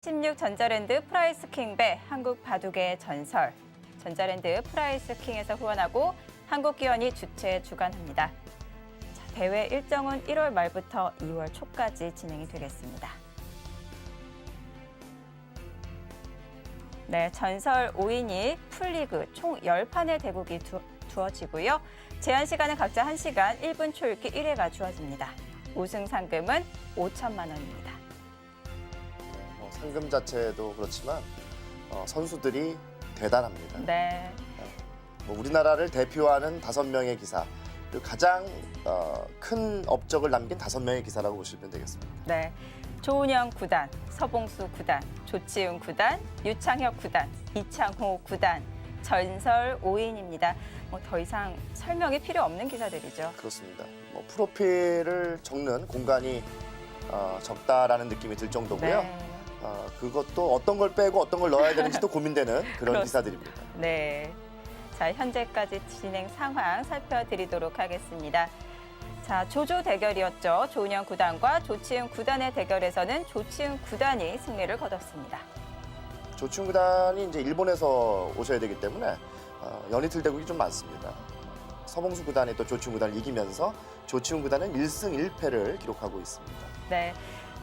16 전자랜드 프라이스킹배 한국 바둑의 전설. 전자랜드 프라이스킹에서 후원하고 한국기원이 주최 주관합니다. 자, 대회 일정은 1월 말부터 2월 초까지 진행이 되겠습니다. 네, 전설 5인이 풀리그 총 10판의 대국이 두어지고요. 제한 시간은 각자 1시간 1분 초읽기 1회가 주어집니다. 우승 상금은 5천만 원입니다. 상금 자체도 그렇지만 선수들이 대단합니다. 네. 우리나라를 대표하는 5명의 기사, 그리고 가장 큰 업적을 남긴 5명의 기사라고 보시면 되겠습니다. 네. 조은영 9단, 서봉수 9단, 조치훈 9단, 유창혁 9단, 이창호 9단, 전설 5인입니다. 더 이상 설명이 필요 없는 기사들이죠. 그렇습니다. 프로필을 적는 공간이 적다라는 느낌이 들 정도고요. 네. 그것도 어떤 걸 빼고 어떤 걸 넣어야 되는지도 고민되는 그런 기사들입니다. 네. 자, 현재까지 진행 상황 살펴드리도록 하겠습니다. 자, 조조 대결이었죠. 조은영 9단과 조치훈 9단의 대결에서는 조치훈 9단이 승리를 거뒀습니다. 조치훈 구단이 이제 일본에서 오셔야 되기 때문에 연이틀 대국이 좀 많습니다. 서봉수 구단이 또 조치훈 구단을 이기면서 조치훈 구단은 1승 1패를 기록하고 있습니다. 네.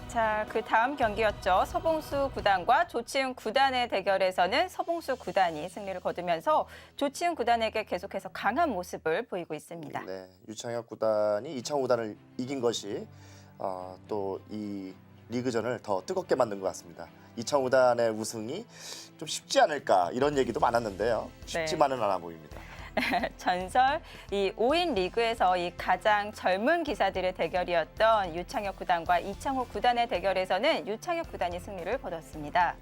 자, 그 다음 경기였죠. 서봉수 9단과 조치훈 9단의 대결에서는 서봉수 9단이 승리를 거두면서 조치훈 9단에게 계속해서 강한 모습을 보이고 있습니다. 네, 유창혁 구단이 이창호 구단을 이긴 것이 또 이 리그전을 더 뜨겁게 만든 것 같습니다. 이창호 구단의 우승이 좀 쉽지 않을까 이런 얘기도 많았는데요. 쉽지만은 않아 보입니다. 전설 이 5인 리그에서 이 가장 젊은 기사들의 대결이었던 유창혁 9단과 이창호 9단의 대결에서는 유창혁 9단이 승리를 거뒀습니다.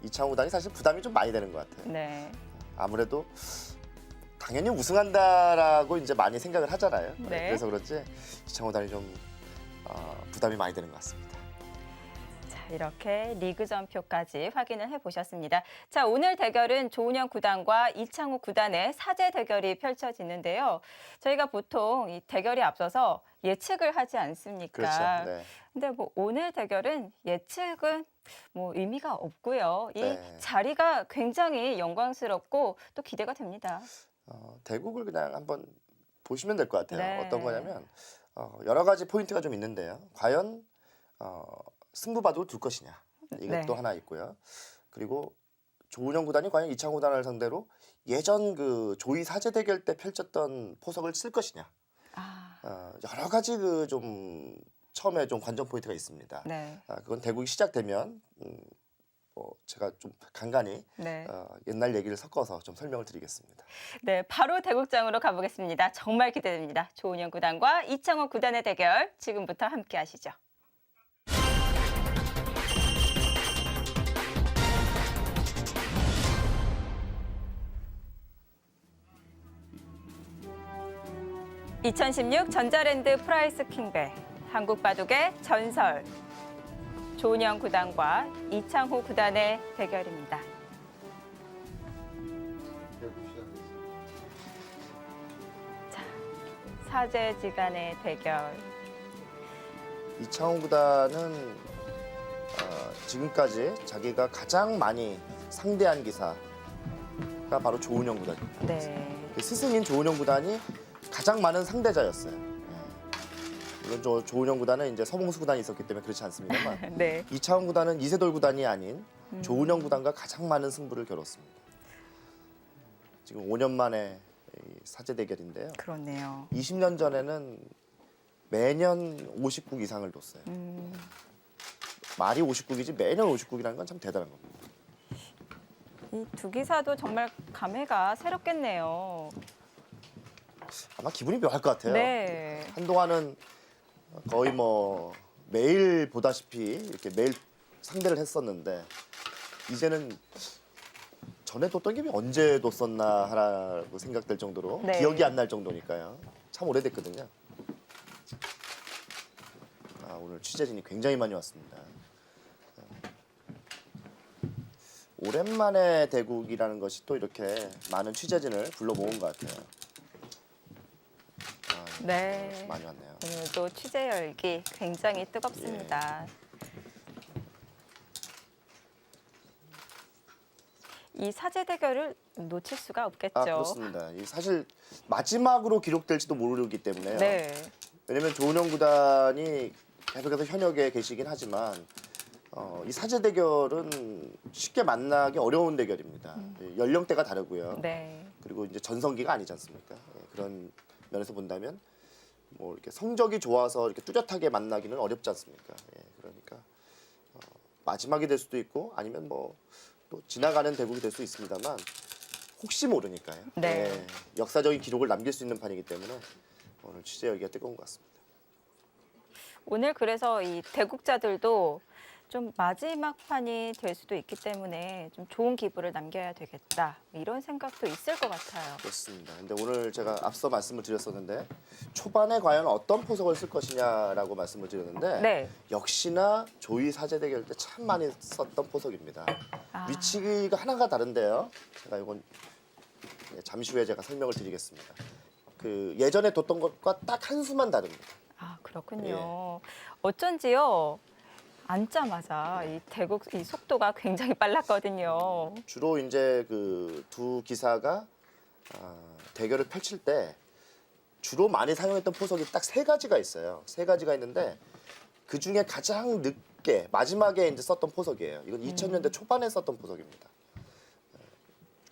이창호 구단이 사실 부담이 좀 많이 되는 것 같아요. 네. 아무래도 당연히 우승한다라고 이제 많이 생각을 하잖아요. 네. 그래서 그렇지 이창호 구단이 좀 부담이 많이 되는 것 같습니다. 이렇게 리그 전표까지 확인을 해보셨습니다. 자, 오늘 대결은 조은영 9단과 이창호 9단의 사제 대결이 펼쳐지는데요. 저희가 보통 이 대결이 앞서서 예측을 하지 않습니까? 그렇죠. 네. 근데 오늘 대결은 예측은 의미가 없고요. 이 네. 자리가 굉장히 영광스럽고 또 기대가 됩니다. 대국을 그냥 한번 보시면 될 것 같아요. 네. 어떤 거냐면 여러 가지 포인트가 좀 있는데요. 과연 승부바둑을 둘 것이냐 이것도 네. 하나 있고요. 그리고 조은영 구단이 과연 이창호 구단을 상대로 예전 그 조이 사제 대결 때 펼쳤던 포석을 쓸 것이냐. 여러 가지 그 좀 처음에 좀 관전 포인트가 있습니다. 네. 그건 대국이 시작되면 제가 좀 간간히 네. 옛날 얘기를 섞어서 좀 설명을 드리겠습니다. 네, 바로 대국장으로 가보겠습니다. 정말 기대됩니다. 조은영 9단과 이창호 9단의 대결 지금부터 함께 하시죠. (2016) 전자랜드 프라이스킹배 한국 바둑의 전설 조은영 9단과 이창호 9단의 대결입니다. 자, 사제지간의 대결. 이창호 구단은 지금까지 자기가 가장 많이 상대한 기사가 바로 조은영 구단입니다. 네. 스승인 조은영 구단이 가장 많은 상대자였어요. 물론 조은영 구단은 이제 서봉수 구단이 있었기 때문에 그렇지 않습니다만 네. 이창호 구단은 이세돌 구단이 아닌 조은영 구단과 가장 많은 승부를 겨뤘습니다. 지금 5년 만에 사제 대결인데요. 그렇네요. 20년 전에는 매년 50국 이상을 뒀어요. 말이 50국이지 매년 50국이라는 건 참 대단한 겁니다. 이 두 기사도 정말 감회가 새롭겠네요. 아마 기분이 묘할 것 같아요. 네. 한동안은 거의 매일 보다시피 이렇게 매일 상대를 했었는데 이제는 전에 뒀던 게 언제 뒀었나 하라고 생각될 정도로 네. 기억이 안 날 정도니까요. 참 오래됐거든요. 오늘 취재진이 굉장히 많이 왔습니다. 오랜만에 대국이라는 것이 또 이렇게 많은 취재진을 불러 모은 것 같아요. 네. 많이 왔네요. 오늘도 취재 열기 굉장히 뜨겁습니다. 이 사제 대결을 놓칠 수가 없겠죠. 아, 그렇습니다. 이 사실 마지막으로 기록될지도 모르기 때문에요. 네. 왜냐면 조은영 구단이 계속해서 현역에 계시긴 하지만 이 사제 대결은 쉽게 만나기 어려운 대결입니다. 연령대가 다르고요. 네. 그리고 이제 전성기가 아니지 않습니까? 예, 그런 면에서 본다면 뭐 이렇게 성적이 좋아서 이렇게 뚜렷하게 만나기는 어렵지 않습니까? 예, 그러니까 마지막이 될 수도 있고 아니면 뭐 또 지나가는 대국이 될 수 있습니다만 혹시 모르니까요. 네. 예, 역사적인 기록을 남길 수 있는 판이기 때문에 오늘 취재하기가 뜨거운 것 같습니다. 오늘 그래서 이 대국자들도 좀 마지막 판이 될 수도 있기 때문에 좀 좋은 기부를 남겨야 되겠다. 이런 생각도 있을 것 같아요. 그렇습니다. 근데 오늘 제가 앞서 말씀을 드렸었는데 초반에 과연 어떤 포석을 쓸 것이냐라고 말씀을 드렸는데 네. 역시나 조이 사제 대결 때 참 많이 썼던 포석입니다. 아. 위치가 하나가 다른데요. 제가 이건 잠시 후에 제가 설명을 드리겠습니다. 그 예전에 뒀던 것과 딱 한 수만 다릅니다. 아, 그렇군요. 어쩐지요. 앉자마자 이 대국 이 속도가 굉장히 빨랐거든요. 주로 이제 그 두 기사가 대결을 펼칠 때 주로 많이 사용했던 포석이 딱 세 가지가 있어요. 세 가지가 있는데 그 중에 가장 늦게 마지막에 이제 썼던 포석이에요. 이건 2000년대 초반에 썼던 포석입니다.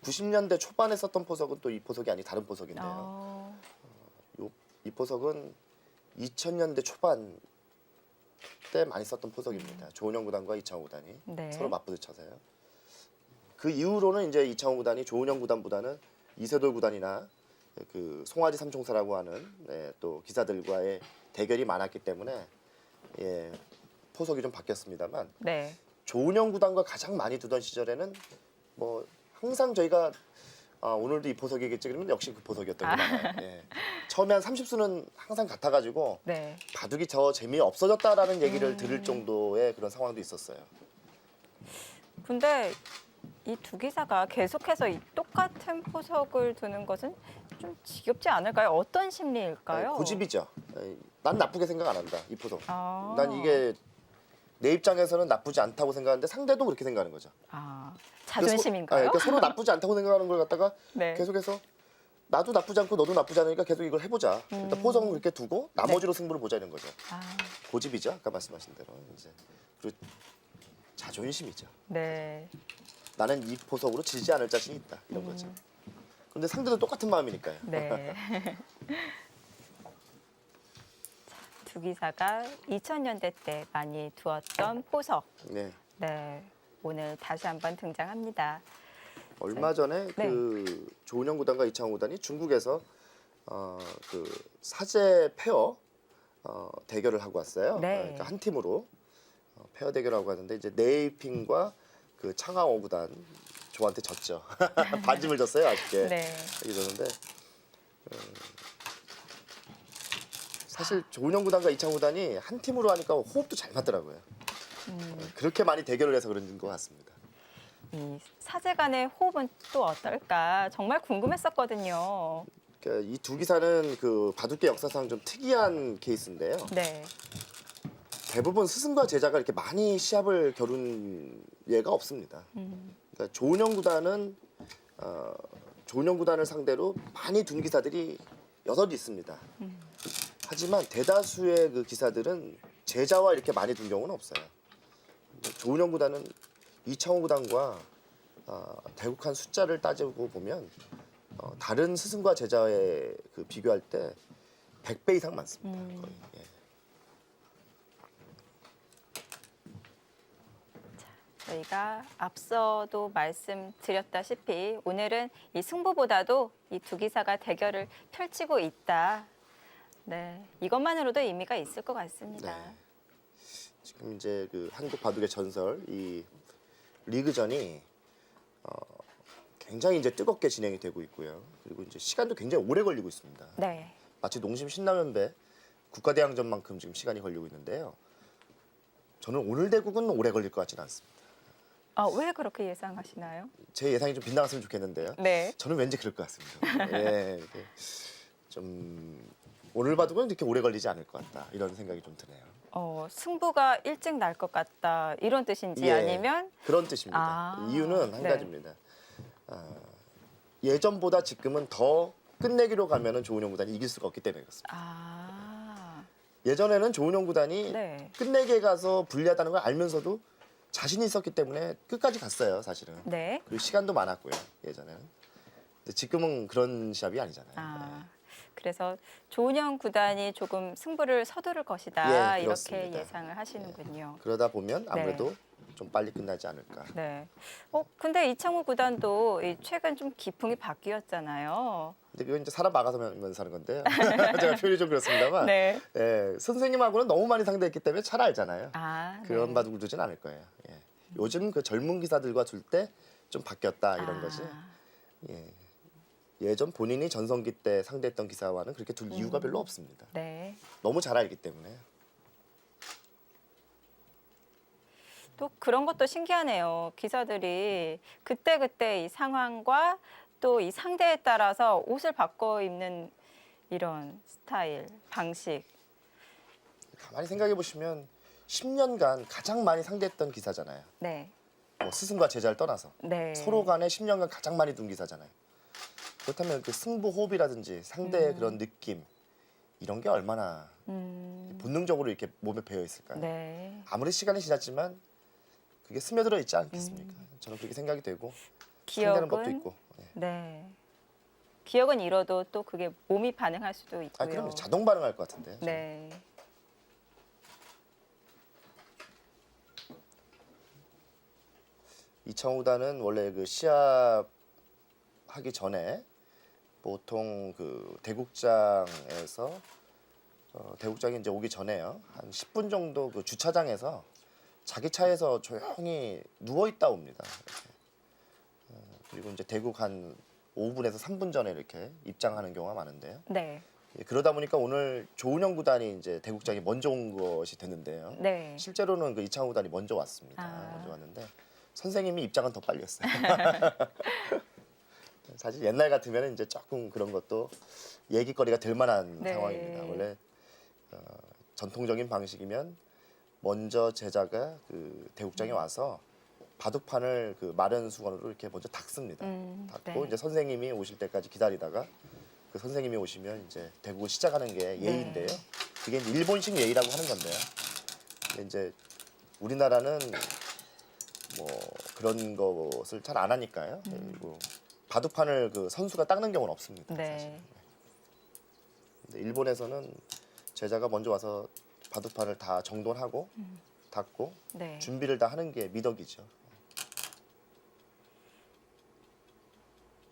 90년대 초반에 썼던 포석은 또 이 포석이 아니 다른 포석인데요. 이 포석은 2000년대 초반 때 많이 썼던 포석입니다. 조은영 구단과 이창호 구단이 네. 서로 맞부딪혀서요. 그 이후로는 이제 이창호 구단이 조은영 구단보다는 이세돌 구단이나 그 송아지 삼총사라고 하는 또 기사들과의 대결이 많았기 때문에 포석이 좀 바뀌었습니다만 네. 조은영 구단과 가장 많이 두던 시절에는 뭐 항상 저희가 오늘도 이 포석이겠지 그러면 역시 그 포석이었던 게 많아요. 예. 처음에 한 30수는 항상 같아가지고 네. 바둑이 저 재미 없어졌다라는 얘기를 들을 정도의 그런 상황도 있었어요. 근데 이 두 기사가 계속해서 이 똑같은 포석을 두는 것은 좀 지겹지 않을까요? 어떤 심리일까요? 고집이죠. 난 나쁘게 생각 안 한다. 이 포석. 아. 난 이게 내 입장에서는 나쁘지 않다고 생각하는데 상대도 그렇게 생각하는 거죠. 아, 그러니까 자존심인가요? 그러니까 서로 나쁘지 않다고 생각하는 걸 갖다가 네. 계속해서 나도 나쁘지 않고 너도 나쁘지 않으니까 계속 이걸 해보자. 일단 포석은 그렇게 두고 나머지로 승부를 보자 이런 거죠. 아, 고집이죠. 아까 말씀하신 대로 이제 그리고 자존심이죠. 네. 나는 이 포석으로 지지 않을 자신이 있다 이런 거죠. 그런데 상대도 똑같은 마음이니까요. 네. 두 기사가 2000년대 때 많이 두었던 포석. 네. 네. 오늘 다시 한번 등장합니다. 얼마 전에 네. 그 조은영 구단과 이창호 구단이 중국에서 그 사제 페어 대결을 하고 왔어요. 네. 그러니까 한 팀으로 페어 대결하고 왔는데 이제 네이핑과 그 창하오 구단 조한테 졌죠. 반짐을 졌어요 아쉽게. 네. 이러는데 사실 조은영 구단과 이창호 구단이 한 팀으로 하니까 호흡도 잘 맞더라고요. 그렇게 많이 대결을 해서 그런 것 같습니다. 이 사제 간의 호흡은 또 어떨까 정말 궁금했었거든요. 그러니까 이 두 기사는 그 바둑계 역사상 좀 특이한 케이스인데요. 네. 대부분 스승과 제자가 이렇게 많이 시합을 겨룬 예가 없습니다. 그러니까 조은영 구단은 조은영 구단을 상대로 많이 둔 기사들이 여럿 있습니다. 하지만 대다수의 그 기사들은 제자와 이렇게 많이 둔 경우는 없어요. 조은영 구단은 이창호 구단과 대국한 숫자를 따지고 보면 다른 스승과 제자의 그 비교할 때 100배 이상 많습니다. 거의. 예. 저희가 앞서도 말씀드렸다시피 오늘은 이 승부보다도 이 두 기사가 대결을 펼치고 있다. 네, 이것만으로도 의미가 있을 것 같습니다. 네. 지금 이제 그 한국 바둑의 전설 이 리그전이 굉장히 이제 뜨겁게 진행이 되고 있고요. 그리고 이제 시간도 굉장히 오래 걸리고 있습니다. 네. 마치 농심 신라면배 국가대항전만큼 지금 시간이 걸리고 있는데요. 저는 오늘 대국은 오래 걸릴 것 같지는 않습니다. 아, 왜 그렇게 예상하시나요? 제 예상이 좀 빗나갔으면 좋겠는데요. 네. 저는 왠지 그럴 것 같습니다. 예, 이렇게 좀 오늘 바둑은 이렇게 오래 걸리지 않을 것 같다 이런 생각이 좀 드네요. 승부가 일찍 날 것 같다 이런 뜻인지 예, 아니면 그런 뜻입니다. 아, 이유는 한 네. 가지입니다. 예전보다 지금은 더 끝내기로 가면은 조은영 구단이 이길 수가 없기 때문에 그렇습니다. 아, 예전에는 조은영 구단이 네. 끝내기에 가서 불리하다는 걸 알면서도 자신이 있었기 때문에 끝까지 갔어요, 사실은. 네. 그리고 시간도 많았고요, 예전에는. 근데 지금은 그런 시합이 아니잖아요. 아, 그래서 조은영 구단이 조금 승부를 서두를 것이다 예, 이렇게 그렇습니다. 예상을 하시는군요. 그러다 보면 아무래도 좀 빨리 끝나지 않을까. 네. 근데 이창호 구단도 최근 좀 기풍이 바뀌었잖아요. 근데 그건 이제 사람 막아서면서 하는 건데요. 제가 표현이 좀 그렇습니다만, 네. 예, 선생님하고는 너무 많이 상대했기 때문에 잘 알잖아요. 아, 그런 네. 바둑을 두진 않을 거예요. 예. 요즘 그 젊은 기사들과 둘 때 좀 바뀌었다 이런 거지. 예. 예전 본인이 전성기 때 상대했던 기사와는 그렇게 둘 이유가 별로 없습니다. 네. 너무 잘 알기 때문에. 또 그런 것도 신기하네요. 기사들이 그때그때 이 상황과 또 이 상대에 따라서 옷을 바꿔 입는 이런 스타일, 방식. 가만히 생각해 보시면 10년간 가장 많이 상대했던 기사잖아요. 네. 뭐 스승과 제자를 떠나서 네. 서로 간에 10년간 가장 많이 둔 기사잖아요. 그렇다면 그 승부 호흡이라든지 상대의 그런 느낌 이런 게 얼마나 본능적으로 이렇게 몸에 배어 있을까요? 네. 아무리 시간이 지났지만 그게 스며들어 있지 않겠습니까? 저는 그렇게 생각이 되고 상대하는 법도 기억은 있고. 예. 네. 기억은 잃어도 또 그게 몸이 반응할 수도 있고요. 아 그럼요. 자동 반응할 것 같은데. 네. 이창호단은 원래 그 시합 하기 전에 보통 그 대국장에서 대국장이 이제 오기 전에요. 한 10분 정도 그 주차장에서 자기 차에서 조용히 누워 있다 옵니다. 이렇게. 그리고 이제 대국 한 5분에서 3분 전에 이렇게 입장하는 경우가 많은데요. 네. 예, 그러다 보니까 오늘 조은영 구단이 이제 대국장이 먼저 온 것이 됐는데요. 네. 실제로는 그 이창호 구단이 먼저 왔습니다. 아. 먼저 왔는데 선생님이 입장은 더 빨리 했어요. 사실 옛날 같으면 이제 조금 그런 것도 얘기거리가 될 만한 네. 상황입니다. 원래 전통적인 방식이면 먼저 제자가 그 대국장에 와서 바둑판을 그 마른 수건으로 이렇게 먼저 닦습니다. 닦고 네. 이제 선생님이 오실 때까지 기다리다가 그 선생님이 오시면 이제 대국을 시작하는 게 예의인데요. 네. 그게 이제 일본식 예의라고 하는 건데요. 근데 이제 우리나라는 뭐 그런 것을 잘 안 하니까요. 그리고 바둑판을 그 선수가 닦는 경우는 없습니다. 사실. 네. 근데 일본에서는 제자가 먼저 와서 바둑판을 다 정돈하고 닦고 네. 준비를 다 하는 게 미덕이죠.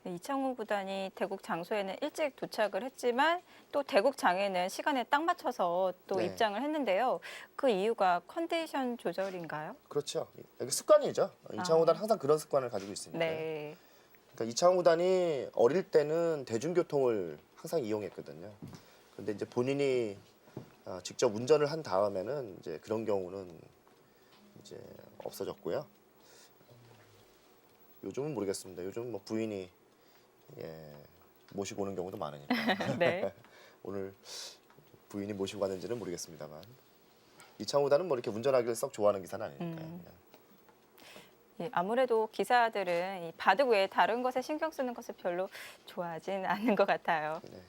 이창호 구단이 대국 장소에는 일찍 도착을 했지만 또 대국 장에는 시간에 딱 맞춰서 또 네. 입장을 했는데요. 그 이유가 컨디션 조절인가요? 그렇죠. 이게 습관이죠. 이창호 구단 항상 그런 습관을 가지고 있으니까. 네. 그러니까 이창호 구단이 어릴 때는 대중교통을 항상 이용했거든요. 근데 이제 본인이 직접 운전을 한 다음에는 이제 그런 경우는 이제 없어졌고요. 요즘은 모르겠습니다. 요즘 뭐 부인이 모시고 오는 경우도 많으니까. 네. 오늘 부인이 모시고 갔는지는 모르겠습니다만 이창호 구단은 뭐 이렇게 운전하기를 썩 좋아하는 기사는 아니니까요. 예, 아무래도 기사들은 이 바둑 외에 다른 것에 신경 쓰는 것을 별로 좋아하진 않는 것 같아요. 네.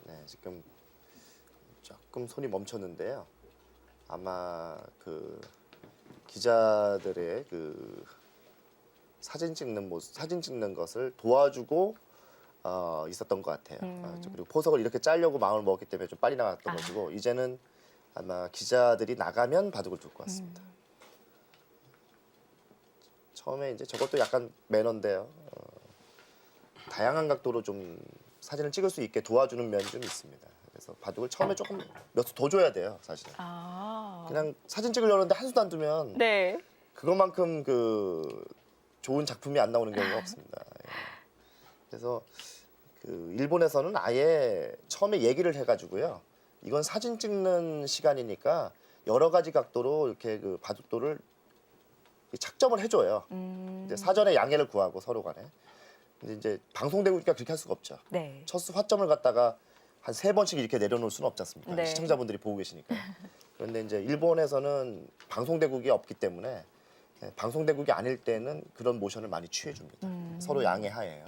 네, 지금 조금 손이 멈췄는데요. 아마 그 기자들의 그 사진 찍는 것을 도와주고 있었던 것 같아요. 그리고 포석을 이렇게 짜려고 마음을 먹었기 때문에 좀 빨리 나갔던 것이고 이제는 아마 기자들이 나가면 바둑을 둘 것 같습니다. 처음에 이제 저것도 약간 매너인데요. 다양한 각도로 좀 사진을 찍을 수 있게 도와주는 면이 좀 있습니다. 그래서 바둑을 처음에 조금 몇 수 더 줘야 돼요, 사실. 그냥 사진 찍으려는데 한 수도 안 두면 네. 그것만큼 그 좋은 작품이 안 나오는 경우가 없습니다. 예. 그래서 그 일본에서는 아예 처음에 얘기를 해가지고요. 이건 사진 찍는 시간이니까 여러 가지 각도로 이렇게 그 바둑돌을 착점을 해줘요. 이제 사전에 양해를 구하고 서로 간에. 근데 이제 방송되고 있으니까 그렇게 할 수가 없죠. 네. 첫 수 화점을 갖다가 한 3번씩 이렇게 내려놓을 수는 없지 않습니까? 네. 시청자분들이 보고 계시니까. 그런데 이제 일본에서는 방송대국이 없기 때문에 방송대국이 아닐 때는 그런 모션을 많이 취해 줍니다. 서로 양해하에요.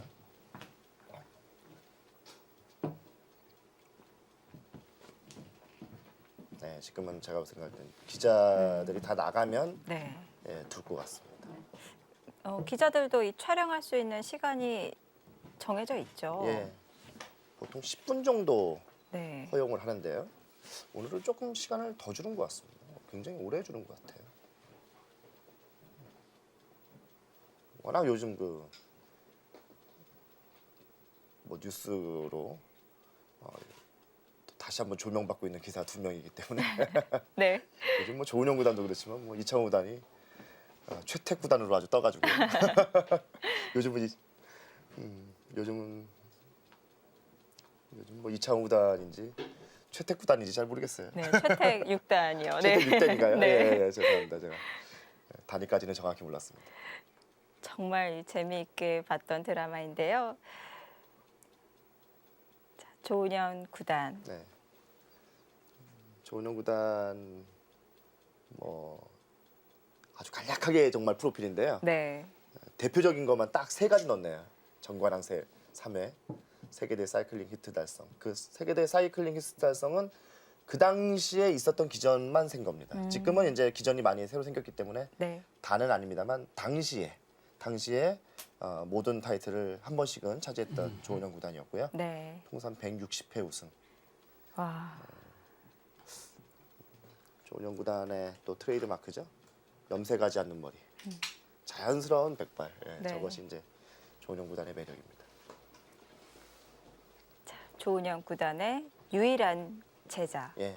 네, 지금은 제가 생각할 때는 기자들이 다 나가면 네. 둘 것 같습니다. 기자들도 이 촬영할 수 있는 시간이 정해져 있죠. 예, 보통 10분 정도 네. 허용을 하는데요. 오늘은 조금 시간을 더 주는 것 같습니다. 굉장히 오래 주는 것 같아요. 워낙 요즘 뭐 뉴스로 다시 한번 조명받고 있는 기사 2명이기 때문에 네. 요즘 뭐 조은영 구단도 그렇지만 뭐 이창호 구단이 최택 구단으로 아주 떠가지고 요즘은 요즘 뭐 이창호 구단인지 최택 구단인지 잘 모르겠어요. 네. 최택 6단이요. 최택 6단인가요? 네. 예, 죄송합니다. 제가 단위까지는 정확히 몰랐습니다. 정말 재미있게 봤던 드라마인데요. 자, 조은현 구단. 네. 조은영 구단 뭐 아주 간략하게 정말 프로필인데요. 네. 대표적인 것만 딱 3가지 넣었네요. 정관왕 3회 세계대 사이클링 히트 달성. 그 세계대 사이클링 히트 달성은 그 당시에 있었던 기전만 센 겁니다. 지금은 이제 기전이 많이 새로 생겼기 때문에 네. 다는 아닙니다만 당시에 모든 타이틀을 한 번씩은 차지했던 조은영 구단이었고요. 네. 통산 160회 우승. 와. 조은영 구단의 또 트레이드 마크죠. 염색하지 않는 머리. 자연스러운 백발. 예, 네. 저것이 이제 조은영 구단의 매력입니다. 자, 조은현 구단의 유일한 제자 예,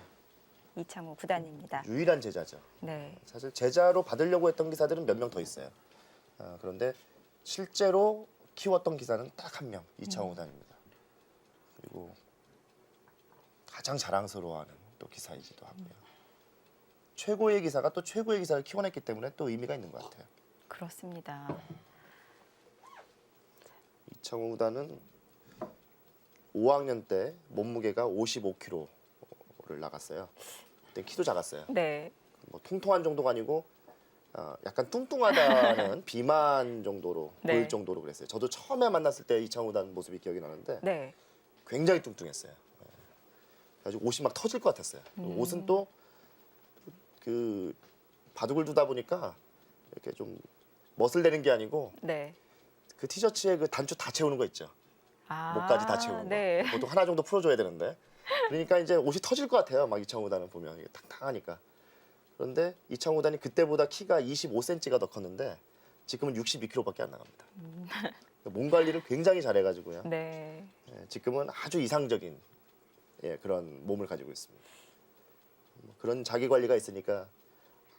이창호 구단입니다. 유일한 제자죠. 네. 사실 제자로 받으려고 했던 기사들은 몇 명 더 있어요. 그런데 실제로 키웠던 기사는 딱 한 명, 이창호 구단입니다. 그리고 가장 자랑스러워하는 또 기사이기도 하고요. 최고의 기사가 또 최고의 기사를 키워냈기 때문에 또 의미가 있는 것 같아요. 그렇습니다. 이창호 구단은 5학년 때 몸무게가 55kg를 나갔어요. 그때 키도 작았어요. 네. 뭐 통통한 정도가 아니고 약간 뚱뚱하다는 비만 정도로 네. 보일 정도로 그랬어요. 저도 처음에 만났을 때 이창호 구단 모습이 기억이 나는데 네. 굉장히 뚱뚱했어요. 그래가지고 옷이 막 터질 것 같았어요. 옷은 또 그 바둑을 두다 보니까 이렇게 좀 멋을 내는 게 아니고 네. 그 티셔츠에 그 단추 다 채우는 거 있죠. 아, 목까지 다 채우는 네. 거. 보통 하나 정도 풀어줘야 되는데 그러니까 이제 옷이 터질 것 같아요. 막 이창호 구단은 보면 이게 탕탕하니까. 그런데 이창호 구단이 그때보다 키가 25cm가 더 컸는데 지금은 62kg밖에 안 나갑니다. 몸 관리를 굉장히 잘해가지고요. 네. 지금은 아주 이상적인 그런 몸을 가지고 있습니다. 그런 자기 관리가 있으니까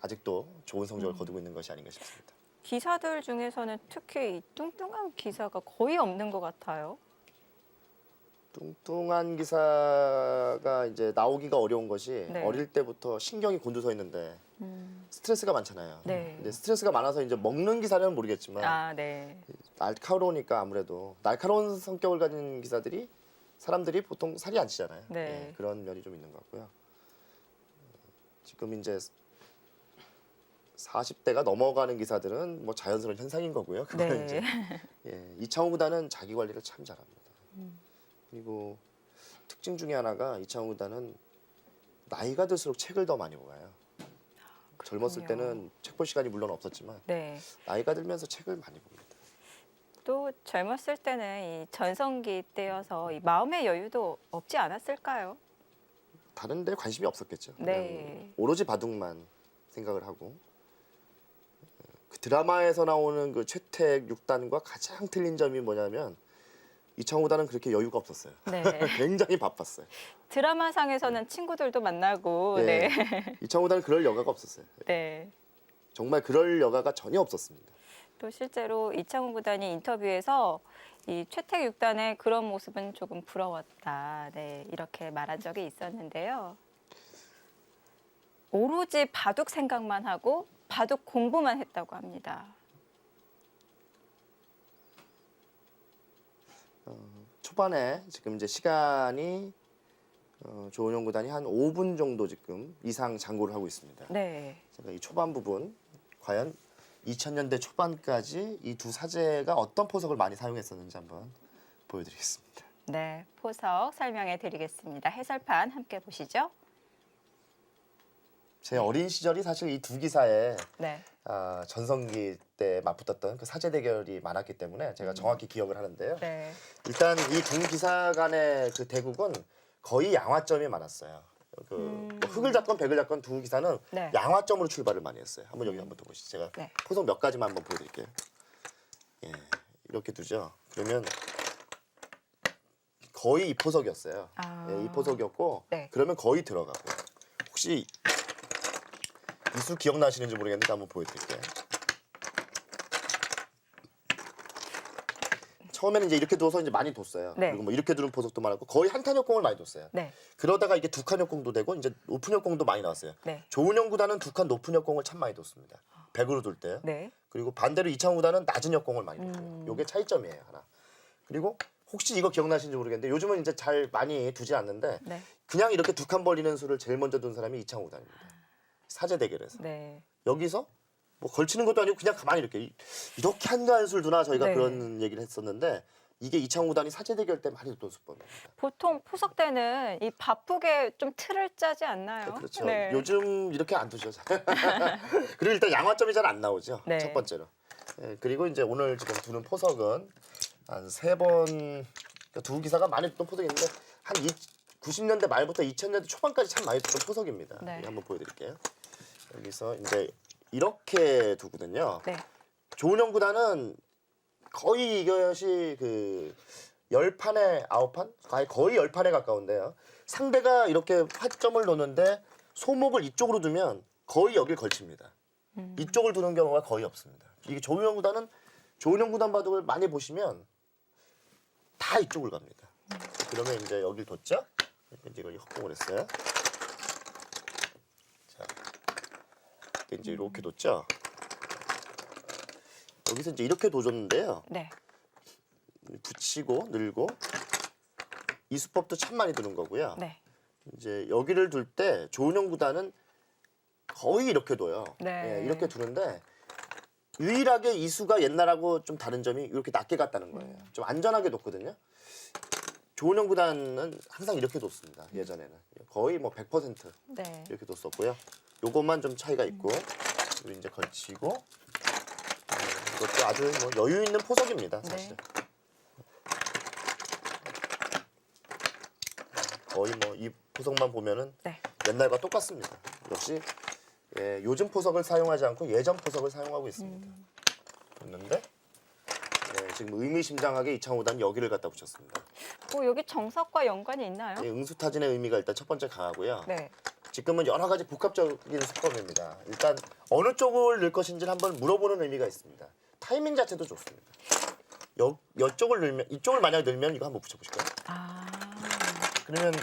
아직도 좋은 성적을 거두고 있는 것이 아닌가 싶습니다. 기사들 중에서는 특히 이 뚱뚱한 기사가 거의 없는 것 같아요. 뚱뚱한 기사가 이제 나오기가 어려운 것이 네. 어릴 때부터 신경이 곤두서 있는데 스트레스가 많잖아요. 네. 근데 스트레스가 많아서 이제 먹는 기사는 모르겠지만 아, 네. 날카로우니까 아무래도 날카로운 성격을 가진 기사들이 사람들이 보통 살이 안 찌잖아요. 네. 그런 면이 좀 있는 것 같고요. 지금 이제 40대가 넘어가는 기사들은 뭐 자연스러운 현상인 거고요. 그거는 네. 이제 이창호 구단은 자기 관리를 참 잘합니다. 그리고 특징 중에 하나가 이창호 구단은 나이가 들수록 책을 더 많이 모아요. 젊었을 때는 책 볼 시간이 물론 없었지만 네. 나이가 들면서 책을 많이 봅니다. 또 젊었을 때는 이 전성기 때여서 이 마음의 여유도 없지 않았을까요? 다른 데 관심이 없었겠죠. 네. 그냥 오로지 바둑만 생각을 하고 그 드라마에서 나오는 그 최택 6단과 가장 틀린 점이 뭐냐면 이창호 구단은 그렇게 여유가 없었어요. 네. 굉장히 바빴어요. 드라마상에서는 친구들도 만나고, 네. 네. 이창호 구단은 그럴 여가가 없었어요. 네. 정말 그럴 여가가 전혀 없었습니다. 또 실제로 이창호 구단이 인터뷰에서 이 최택 6단의 그런 모습은 조금 부러웠다. 네, 이렇게 말한 적이 있었는데요. 오로지 바둑 생각만 하고 바둑 공부만 했다고 합니다. 초반에 지금 이제 시간이 조은영 구단이 한 5분 정도 지금 이상 장고를 하고 있습니다. 네. 제가 이 초반 부분 과연 2000년대 초반까지 이 두 사제가 어떤 포석을 많이 사용했었는지 한번 보여드리겠습니다. 네, 포석 설명해 드리겠습니다. 해설판 함께 보시죠. 제 어린 시절이 사실 이 두 기사의 네. 전성기 때 맞붙었던 그 사제 대결이 많았기 때문에 제가 정확히 기억을 하는데요. 네. 일단 이 두 기사 간의 그 대국은 거의 양화점이 많았어요. 뭐 흑을 잡건 백을 잡건 두 기사는 네. 양화점으로 출발을 많이 했어요. 한번 여기 한번 더 보시죠. 제가 네. 포석 몇 가지만 한번 보여드릴게요. 예, 이렇게 두죠. 그러면 거의 이 포석이었어요. 예, 이 포석이었고 네. 그러면 거의 들어가고 혹시 이 수 기억나시는지 모르겠는데 한번 보여드릴게요. 처음에는 이제 이렇게 둬서 이제 많이 뒀어요. 네. 그리고 뭐 이렇게 두는 포석도 많았고 거의 한탄 역공을 많이 뒀어요. 네. 그러다가 이게 두 칸 역공도 되고 이제 높은 역공도 많이 나왔어요. 네. 조은영 구단은 두 칸 높은 역공을 참 많이 뒀습니다. 100으로 둘 때요. 네. 그리고 반대로 이창호 구단은 낮은 역공을 많이 뒀고요. 요게 차이점이에요, 하나. 그리고 혹시 이거 기억나시는지 모르겠는데 요즘은 이제 잘 많이 두지 않는데 네. 그냥 이렇게 두 칸 벌리는 수를 제일 먼저 둔 사람이 이창호 구단입니다. 사제 대결에서. 네. 여기서 뭐 걸치는 것도 아니고 그냥 가만히 이렇게 한가한 수를 두나 저희가 네. 그런 얘기를 했었는데 이게 이창호 구단이 사제 대결 때 많이 뒀던 수법입니다. 보통 포석 때는 이 바쁘게 좀 틀을 짜지 않나요? 그렇죠. 네. 요즘 이렇게 안 두죠. 그리고 일단 양화점이 잘 안 나오죠. 네. 첫 번째로. 예, 그리고 이제 오늘 지금 두는 포석은 한 3번 그러니까 두 기사가 많이 뒀던 포석인데 한 90년대 말부터 2000년대 초반까지 참 많이 뒀던 포석입니다. 네. 여기 한번 보여드릴게요. 여기서 이제 이렇게 두거든요. 네. 조은영 구단은 거의 이것이 그 10판에 9판? 거의 10판에 가까운데요. 상대가 이렇게 화점을 놓는데 소목을 이쪽으로 두면 거의 여길 걸칩니다. 이쪽을 두는 경우가 거의 없습니다. 이게 조은영 구단은 조은영 구단 바둑을 많이 보시면 다 이쪽을 갑니다. 그러면 이제 여길 뒀죠? 이제 이걸 협공을 했어요. 자, 이제 이렇게 뒀죠? 여기서 이제 이렇게 둬줬는데요. 네. 붙이고 늘고 이 수법도 참 많이 두는 거고요. 네. 이제 여기를 둘 때 조은영 구단은 거의 이렇게 둬요. 네. 예, 이렇게 두는데 유일하게 이 수가 옛날하고 좀 다른 점이 이렇게 낮게 갔다는 거예요. 좀 안전하게 뒀거든요. 조은영 구단은 항상 이렇게 뒀습니다. 예전에는 거의 뭐 100% 네. 이렇게 뒀었고요. 요것만 좀 차이가 있고 그리고 이제 걸치고 이것도 아주 뭐 여유 있는 포석입니다, 사실. 네. 거의 뭐 이 포석만 보면은 네. 옛날과 똑같습니다. 역시 예, 요즘 포석을 사용하지 않고 예전 포석을 사용하고 있습니다. 그런데 예, 지금 의미심장하게 이창호단 여기를 갖다 붙였습니다. 여기 정석과 연관이 있나요? 예, 응수타진의 의미가 일단 첫 번째 강하고요. 네. 지금은 여러 가지 복합적인 수법입니다. 일단 어느 쪽을 넣을 것인지를 한번 물어보는 의미가 있습니다. 타이밍 자체도 좋습니다. 이쪽을 넣으면 이쪽을 만약 넣으면 이거 한번 붙여보실까요? 아. 그러면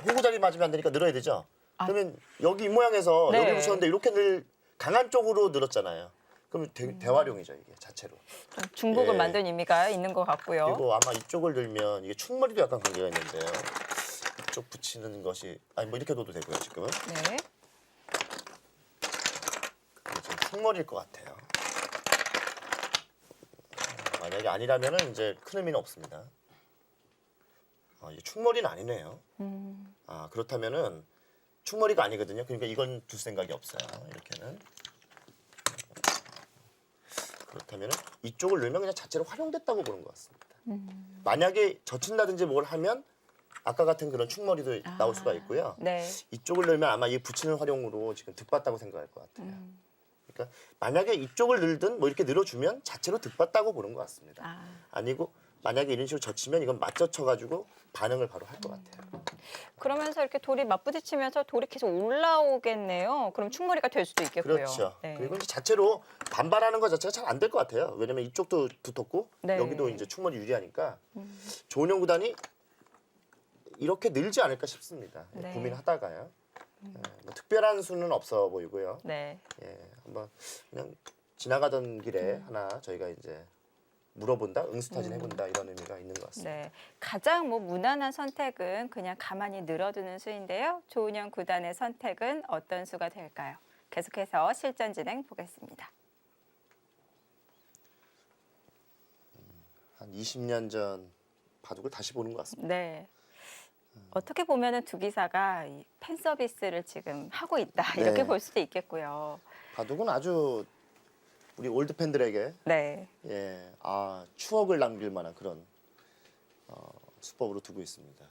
호구자리 맞으면 안 되니까 늘어야 되죠. 아. 그러면 여기 이 모양에서 네. 여기 붙였는데 이렇게 강한 쪽으로 늘었잖아요. 그럼 대활용이죠 이게 자체로. 좀 중복을 예. 만든 의미가 있는 것 같고요. 그리고 아마 이쪽을 들면 이게 충머리도 약간 관계가 있는데요. 이쪽 붙이는 것이 아니 뭐 이렇게 둬도 되고요 지금은. 네. 근데 지금 충머리일 것 같아요. 만약에 아니라면은 이제 큰 의미는 없습니다. 이게 충머리는 아니네요. 그렇다면은 충머리가 아니거든요. 그러니까 이건 둘 생각이 없어요. 이렇게는. 그렇다면은 이쪽을 넣으면 그냥 자체로 활용됐다고 보는 것 같습니다. 만약에 젖힌다든지 뭘 하면 아까 같은 그런 충머리도 나올 수가 있고요. 네. 이쪽을 넣으면 아마 이 붙이는 활용으로 지금 득봤다고 생각할 것 같아요. 그러니까 만약에 이쪽을 늘든 뭐 이렇게 늘어주면 자체로 득봤다고 보는 것 같습니다. 아니고 만약에 이런 식으로 젖히면 이건 맞젖혀가지고 반응을 바로 할 것 같아요. 그러면서 이렇게 돌이 맞부딪히면서 돌이 계속 올라오겠네요. 그럼 충머리가 될 수도 있겠고요. 그렇죠. 네. 그리고 이제 자체로 반발하는 것 자체가 잘 안 될 것 같아요. 왜냐면 이쪽도 붙었고 네. 여기도 이제 충머리 유리하니까 조은영 구단이 이렇게 늘지 않을까 싶습니다. 네. 고민하다가요. 뭐 특별한 수는 없어 보이고요. 네. 한번 그냥 지나가던 길에 하나 저희가 이제 물어본다, 응수타진 해본다 이런 의미가 있는 것 같습니다. 네, 가장 무난한 선택은 그냥 가만히 늘어두는 수인데요. 조은영 구단의 선택은 어떤 수가 될까요? 계속해서 실전 진행 보겠습니다. 한 20년 전 바둑을 다시 보는 것 같습니다. 네. 어떻게 보면은 두 기사가 이 팬 서비스를 지금 하고 있다 네. 이렇게 볼 수도 있겠고요. 바둑은 아주 우리 올드 팬들에게 네. 추억을 남길 만한 그런 수법으로 두고 있습니다.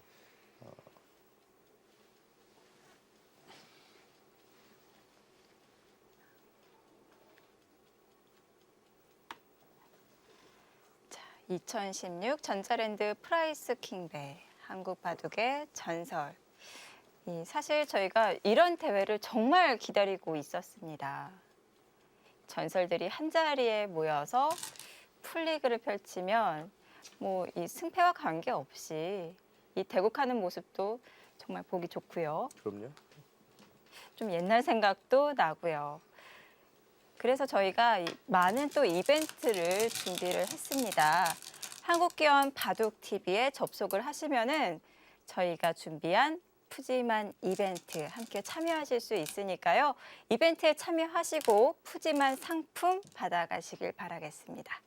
자, 2016 전자랜드 프라이스 킹배 한국 바둑의 전설. 사실 저희가 이런 대회를 정말 기다리고 있었습니다. 전설들이 한 자리에 모여서 풀리그를 펼치면 이 승패와 관계없이 이 대국하는 모습도 정말 보기 좋고요. 그럼요. 좀 옛날 생각도 나고요. 그래서 저희가 많은 또 이벤트를 준비를 했습니다. 한국기원 바둑TV에 접속을 하시면은 저희가 준비한 푸짐한 이벤트 함께 참여하실 수 있으니까요. 이벤트에 참여하시고 푸짐한 상품 받아가시길 바라겠습니다.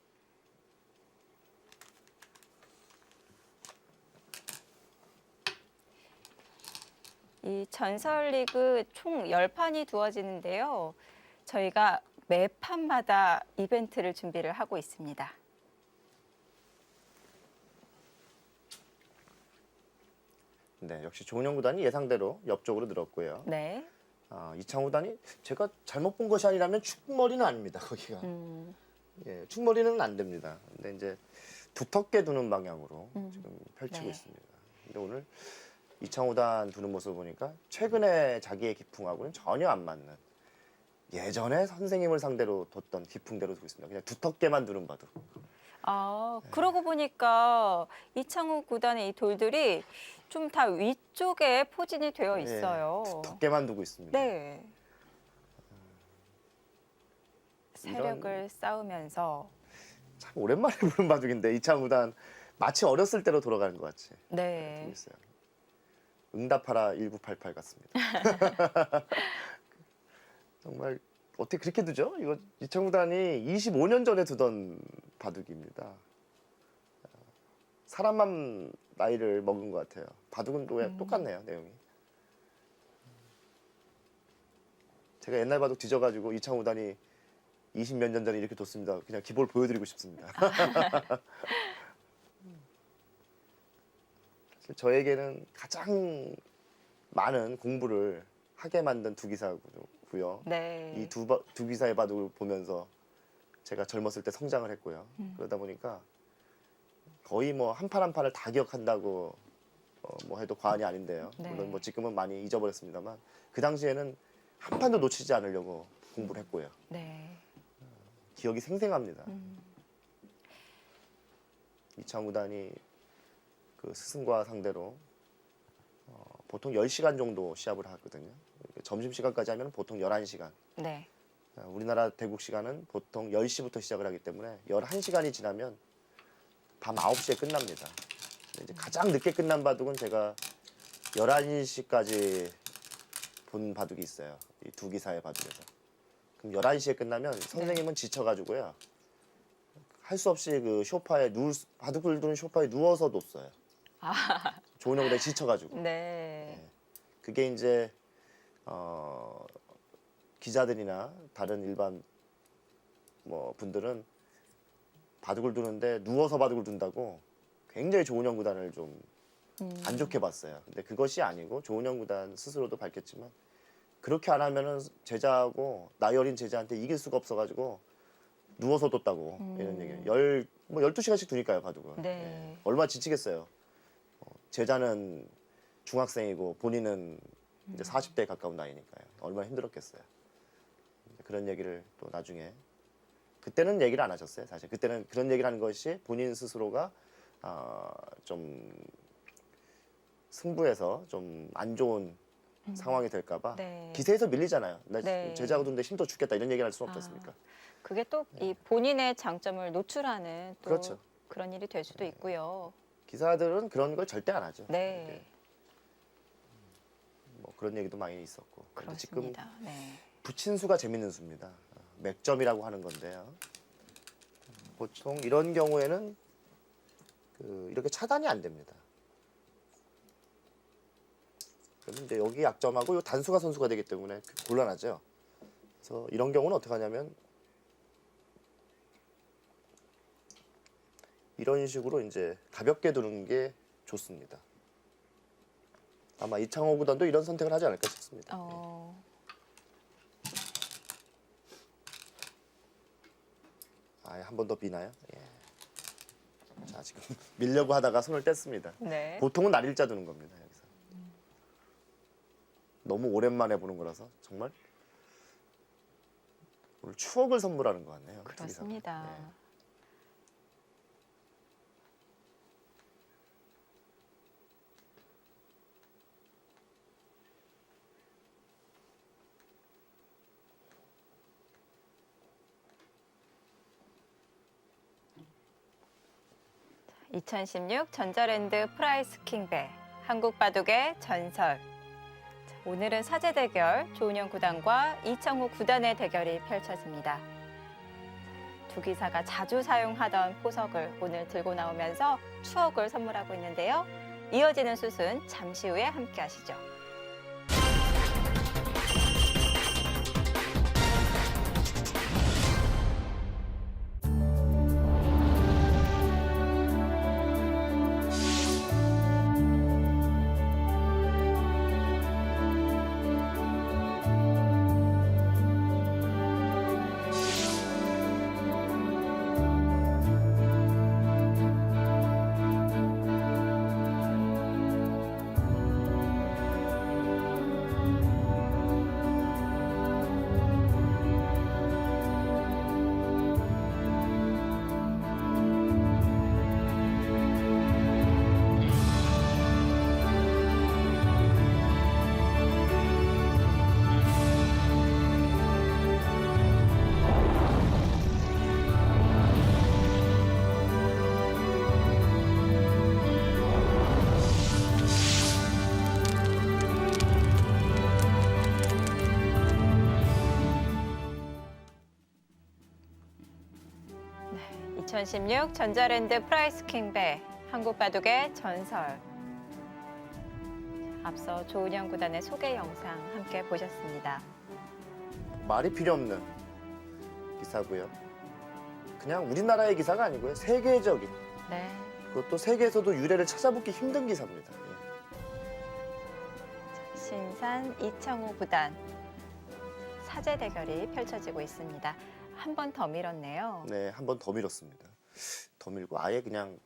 이 전설리그 총 10판이 두어지는데요. 저희가 매 판마다 이벤트를 준비를 하고 있습니다. 네, 역시 조은영 구단이 예상대로 옆쪽으로 늘었고요. 네. 이창호 구단이 제가 잘못 본 것이 아니라면 축머리는 아닙니다. 거기가. 예, 축머리는 안 됩니다. 근데 이제 두텁게 두는 방향으로 지금 펼치고 네. 있습니다. 근데 오늘 이창호 구단 두는 모습을 보니까 최근에 자기의 기풍하고는 전혀 안 맞는 예전에 선생님을 상대로 뒀던 기풍대로 두고 있습니다. 그냥 두텁게만 두는 바둑. 그러고 보니까 이창호 구단의 이 돌들이 좀 다 위쪽에 포진이 되어 있어요. 두텁게만 두고 있습니다. 네. 세력을 쌓으면서 참 오랜만에 보는 바둑인데 이창호 구단 마치 어렸을 때로 돌아가는 것 같이 네. 두고 있어요. 응답하라 1988 같습니다. 정말 어떻게 그렇게 두죠? 이거 이창호 구단이 25년 전에 두던 바둑입니다. 사람만 나이를 먹은 것 같아요. 바둑은 또 똑같네요, 내용이. 제가 옛날 바둑 뒤져가지고 이창호 구단이 20몇 년 전에 이렇게 뒀습니다. 그냥 기본 보여드리고 싶습니다. 사실 저에게는 가장 많은 공부를 하게 만든 두 기사고요. 네. 이 두 기사의 바둑을 보면서 제가 젊었을 때 성장을 했고요. 그러다 보니까 거의 한 판 한 판을 다 기억한다고 해도 과언이 아닌데요. 네. 물론 지금은 많이 잊어버렸습니다만 그 당시에는 한 판도 놓치지 않으려고 공부를 했고요. 네. 기억이 생생합니다. 이창호 구단이 그 스승과 상대로 보통 10시간 정도 시합을 하거든요. 점심시간까지 하면 보통 11시간. 네. 우리나라 대국 시간은 보통 10시부터 시작을 하기 때문에 11시간이 지나면 밤 9시에 끝납니다. 근데 이제 가장 늦게 끝난 바둑은 제가 11시까지 본 바둑이 있어요. 이 두 기사의 바둑에서. 그럼 11시에 끝나면 선생님은 지쳐가지고요. 할 수 없이 그 바둑을 두는 소파에 누워서 뒀어요. 조은영 구단이 지쳐가지고. 네. 그게 이제 기자들이나 다른 일반 분들은 바둑을 두는데 누워서 바둑을 둔다고 굉장히 조은영 구단을 좀 안 좋게 봤어요. 근데 그것이 아니고 조은영 구단 스스로도 밝혔지만 그렇게 안 하면은 제자하고 나이 어린 제자한테 이길 수가 없어가지고 누워서 뒀다고 이런 얘기를 12시간씩 두니까요 바둑은. 네. 얼마나 지치겠어요. 제자는 중학생이고 본인은 이제 40대에 가까운 나이니까요. 얼마나 힘들었겠어요. 그런 얘기를 또 나중에 그때는 얘기를 안 하셨어요. 사실 그때는 그런 얘기를 하는 것이 본인 스스로가 좀 승부에서 좀 안 좋은 상황이 될까봐 네. 기세에서 밀리잖아요. 나 네. 제자하고 두는데 힘도 죽겠다 이런 얘기를 할 수는 없지 않습니까? 그게 또 이 본인의 장점을 노출하는 또 그렇죠. 그런 일이 될 수도 있고요. 기사들은 그런 걸 절대 안 하죠. 네, 이렇게 뭐 그런 얘기도 많이 있었고. 근데 지금 그렇습니다. 네. 붙인 수가 재밌는 수입니다. 맥점이라고 하는 건데요. 보통 이런 경우에는 이렇게 차단이 안 됩니다. 그러면 이제 여기 약점하고 요 단수가 선수가 되기 때문에 곤란하죠. 그래서 이런 경우는 어떻게 하냐면 이런 식으로 이제 가볍게 두는 게 좋습니다. 아마 이창호 구단도 이런 선택을 하지 않을까 싶습니다. 한 번 더 비나요? 예. 자, 지금 밀려고 하다가 손을 뗐습니다. 네. 보통은 날일자 두는 겁니다. 여기서. 너무 오랜만에 보는 거라서 정말 오늘 추억을 선물하는 것 같네요. 그렇습니다. 예. (2016) 전자랜드 프라이스 킹배 한국 바둑의 전설. 자, 오늘은 사제 대결 조은영 구단과 이창호 구단의 대결이 펼쳐집니다. 두 기사가 자주 사용하던 포석을 오늘 들고 나오면서 추억을 선물하고 있는데요. 이어지는 수순 잠시 후에 함께 하시죠. 네, 2016 전자랜드 프라이스 킹배 한국 바둑의 전설. 앞서 조은영 구단의 소개 영상 함께 보셨습니다. 말이 필요 없는 기사고요. 그냥 우리나라의 기사가 아니고요. 세계적인. 네. 그것도 세계에서도 유래를 찾아보기 힘든 기사입니다. 예. 신산 이창호 구단 사제 대결이 펼쳐지고 있습니다. 한 번 더 밀었네요. 네, 한 번 더 밀었습니다. 더 밀고 아예 그냥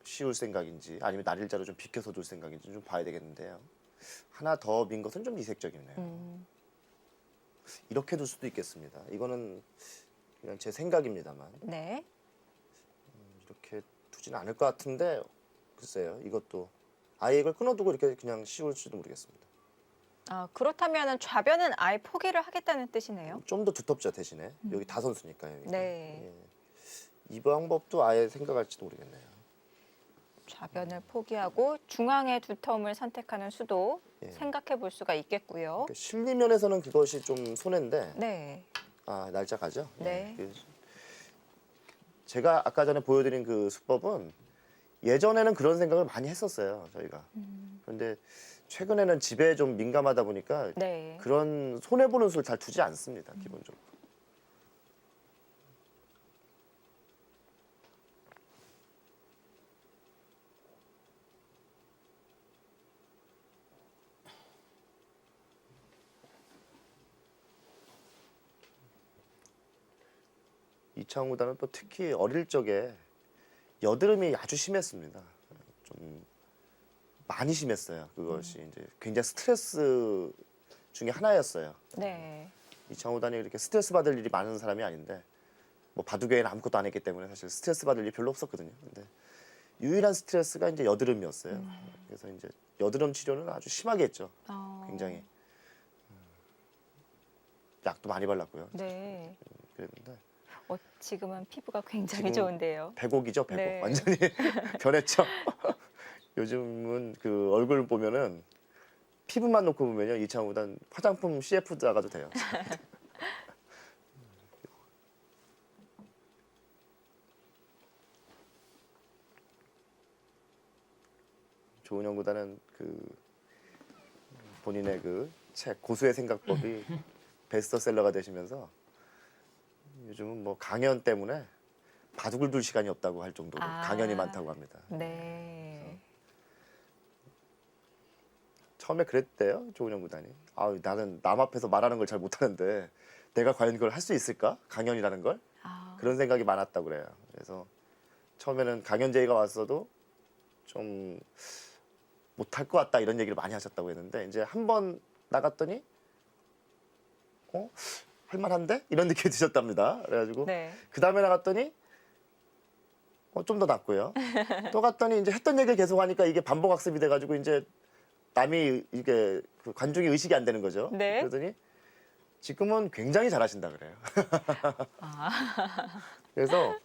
씌울 생각인지 아니면 날일자로 좀 비켜서 둘 생각인지 좀 봐야 되겠는데요. 하나 더 민 것은 좀 이색적이네요. 이렇게 둘 수도 있겠습니다. 이거는 그냥 제 생각입니다만 네. 이렇게 두지는 않을 것 같은데 글쎄요. 이것도 아예 이걸 끊어두고 이렇게 그냥 씌울지도 모르겠습니다. 그렇다면 좌변은 아예 포기를 하겠다는 뜻이네요. 좀 더 두텁죠 대신에 여기 다선수니까요. 여기가. 네. 예. 이 방법도 아예 생각할지도 모르겠네요. 좌변을 포기하고 중앙의 두텀을 선택하는 수도 예. 생각해 볼 수가 있겠고요. 그러니까 심리 면에서는 그것이 좀 손해인데 네. 날짜 가죠. 네. 제가 아까 전에 보여드린 그 수법은 예전에는 그런 생각을 많이 했었어요 저희가. 그런데 최근에는 집에 좀 민감하다 보니까 네. 그런 손해 보는 수를 잘 두지 않습니다 기본적으로. 이창호 구단은 또 특히 어릴 적에 여드름이 아주 심했습니다. 좀 많이 심했어요. 그것이 이제 굉장히 스트레스 중에 하나였어요. 네. 이창호 구단이 이렇게 스트레스 받을 일이 많은 사람이 아닌데 뭐 바둑 외에는 아무것도 안 했기 때문에 사실 스트레스 받을 일이 별로 없었거든요. 근데 유일한 스트레스가 이제 여드름이었어요. 그래서 이제 여드름 치료는 아주 심하게 했죠. 굉장히. 약도 많이 발랐고요. 네. 그랬는데 지금은 피부가 굉장히 지금 좋은데요. 백옥이죠, 백옥. 네. 완전히 변했죠. 요즘은 그 얼굴 보면은 피부만 놓고 보면요, 이창호보단 화장품 CF 나가도 돼요. 조은영 구단은 그 본인의 그 책 고수의 생각법이 베스트셀러가 되시면서 요즘은 뭐 강연 때문에 바둑을 둘 시간이 없다고 할 정도로 강연이 많다고 합니다. 네. 처음에 그랬대요, 조은영 구단이. 아, 나는 남 앞에서 말하는 걸 잘 못하는데 내가 과연 그걸 할 수 있을까? 강연이라는 걸? 그런 생각이 많았다고 그래요. 그래서 처음에는 강연 제의가 왔어도 좀 못할 것 같다 이런 얘기를 많이 하셨다고 했는데 이제 한 번 나갔더니 할만한데? 이런 느낌이 드셨답니다. 그래가지고 네. 그 다음에 나갔더니 좀 더 낫고요. 또 갔더니 이제 했던 얘기를 계속 하니까 이게 반복 학습이 돼가지고 이제 남이 이게 그 관중이 의식이 안 되는 거죠. 네. 그러더니 지금은 굉장히 잘하신다 그래요. 아. 그래서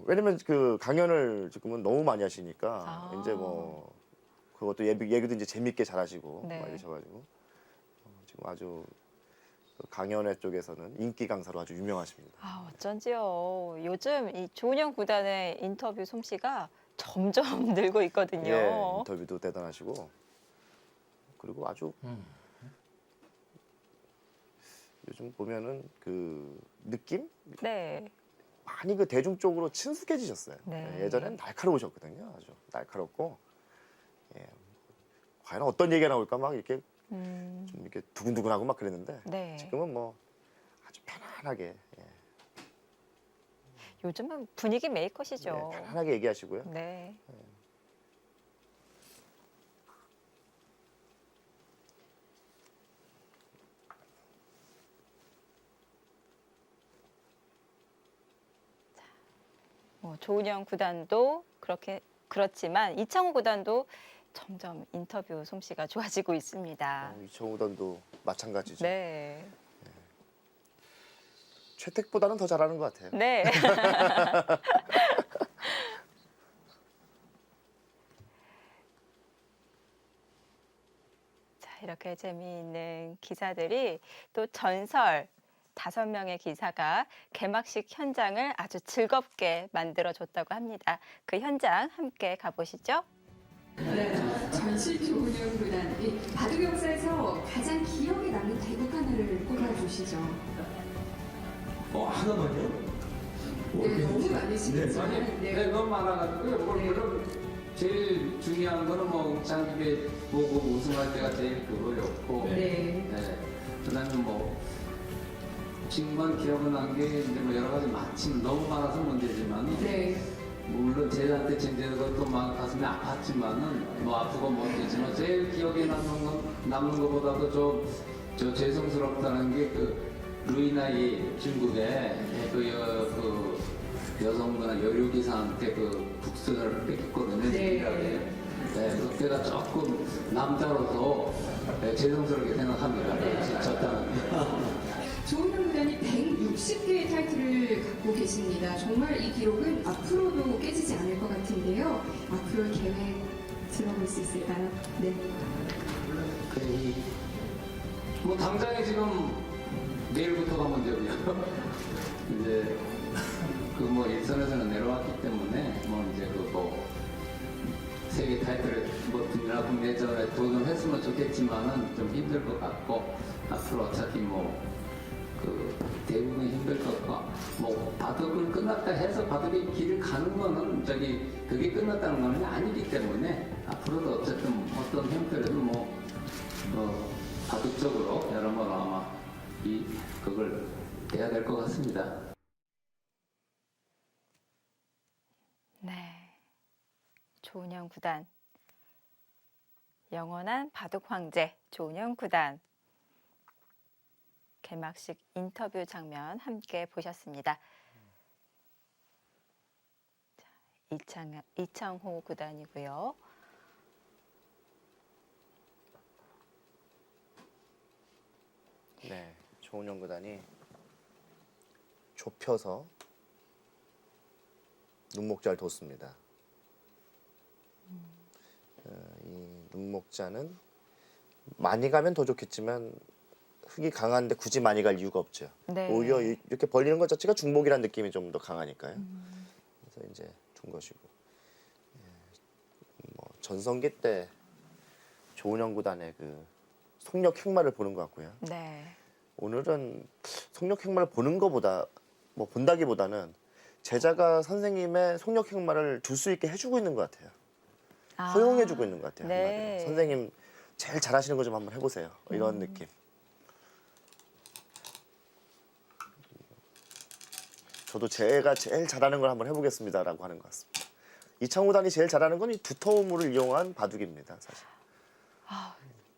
왜냐면 그 강연을 지금은 너무 많이 하시니까 아. 이제 뭐 그것도 얘기도 이제 재밌게 잘하시고 네. 막 이러셔가지고 지금 아주 그 강연회 쪽에서는 인기 강사로 아주 유명하십니다. 어쩐지요. 요즘 이 조은영 구단의 인터뷰 솜씨가 점점 늘고 예, 있거든요. 인터뷰도 대단하시고 그리고 아주 요즘 보면은 그 느낌 네. 많이 그 대중 쪽으로 친숙해지셨어요. 네. 예전엔 날카로우셨거든요. 아주 날카롭고 과연 어떤 얘기가 나올까 막 이렇게 좀 이렇게 두근두근하고 막 그랬는데 네. 지금은 뭐 아주 편안하게 요즘은 분위기 메이커시죠. 편안하게 얘기하시고요. 네. 조은영 구단도 그렇지만 이창호 구단도 점점 인터뷰 솜씨가 좋아지고 있습니다. 이청우단도 마찬가지죠. 네. 최택보다는 더 잘하는 것 같아요. 네. 자, 이렇게 재미있는 기사들이 또 전설 5명의 기사가 개막식 현장을 아주 즐겁게 만들어줬다고 합니다. 그 현장 함께 가보시죠. 네, 전시 조은영 구단이 바둑 역사에서 가장 기억에 남는 대국 하나를 꼽아주시죠. 하나만요? 네, 너무 많으시겠지만, 네, 너무 많아가지고요. 그럼 제일 중요한 거는 뭐 장기배 보고 우승할 때가 제일 그거였고, 네. 그다음에 뭐 지금만 기억은 난 게 이제 뭐 여러 가지 마침 너무 많아서 문제지만, 네. 물론 제자한테 쟁제는 것도 막 가슴이 아팠지만은 뭐 아프고 뭐 되지만 제일 기억에 남는 것보다도 저 죄송스럽다는 게 그 루이나이 중국의 그 여성분한 여류기사한테 그 북선을 뺏겼거든요. 네. 그때가 조금 남자로서 죄송스럽게 생각합니다. 졌다는. 조은영 구단이 160개의 타이틀을 갖고 계십니다. 정말 이 기록은 앞으로도 깨지지 않을 것 같은데요. 앞으로 계획 들어볼 수 있을까요? 네. 뭐 당장에 지금 내일부터가 문제고요. 이제 그 뭐 일선에서는 내려왔기 때문에 뭐 이제 그 세계 타이틀을 뭐 등이나 국내전에 도전했으면 좋겠지만은 좀 힘들 것 같고 앞으로 어차피 그 대부분 힘들 것 같고 뭐 바둑을 끝났다 해서 바둑의 길을 가는 거는 그게 끝났다는 건 아니기 때문에 앞으로도 어쨌든 어떤 형태로든 바둑적으로 여러모로 아마 그걸 해야 될 것 같습니다. 네. 조은영 구단. 영원한 바둑 황제 조은영 구단. 개막식 인터뷰 장면 함께 보셨습니다. 자, 이창호 구단이고요. 네, 조은영 구단이 좁혀서 눈목자를 뒀습니다. 이 눈목자는 많이 가면 더 좋겠지만 흙이 강한데 굳이 많이 갈 이유가 없죠. 네. 오히려 이렇게 벌리는 것 자체가 중복이라는 느낌이 좀 더 강하니까요. 그래서 이제 둔 것이고, 뭐 전성기 때 조은영 구단의 그 속력 획마를 보는 것 같고요. 네. 오늘은 속력 획마를 보는 것보다 뭐 본다기보다는 제자가 선생님의 속력 획마를 둘 수 있게 해주고 있는 것 같아요. 허용해주고 있는 것 같아요. 네. 한마디로. 선생님 제일 잘하시는 거 좀 한번 해보세요. 이런 느낌. 저도 제가 제일 잘하는 걸 한번 해보겠습니다라고 하는 것 같습니다. 이창호 구단이 제일 잘하는 건 이 두터운 물을 이용한 바둑입니다. 사실.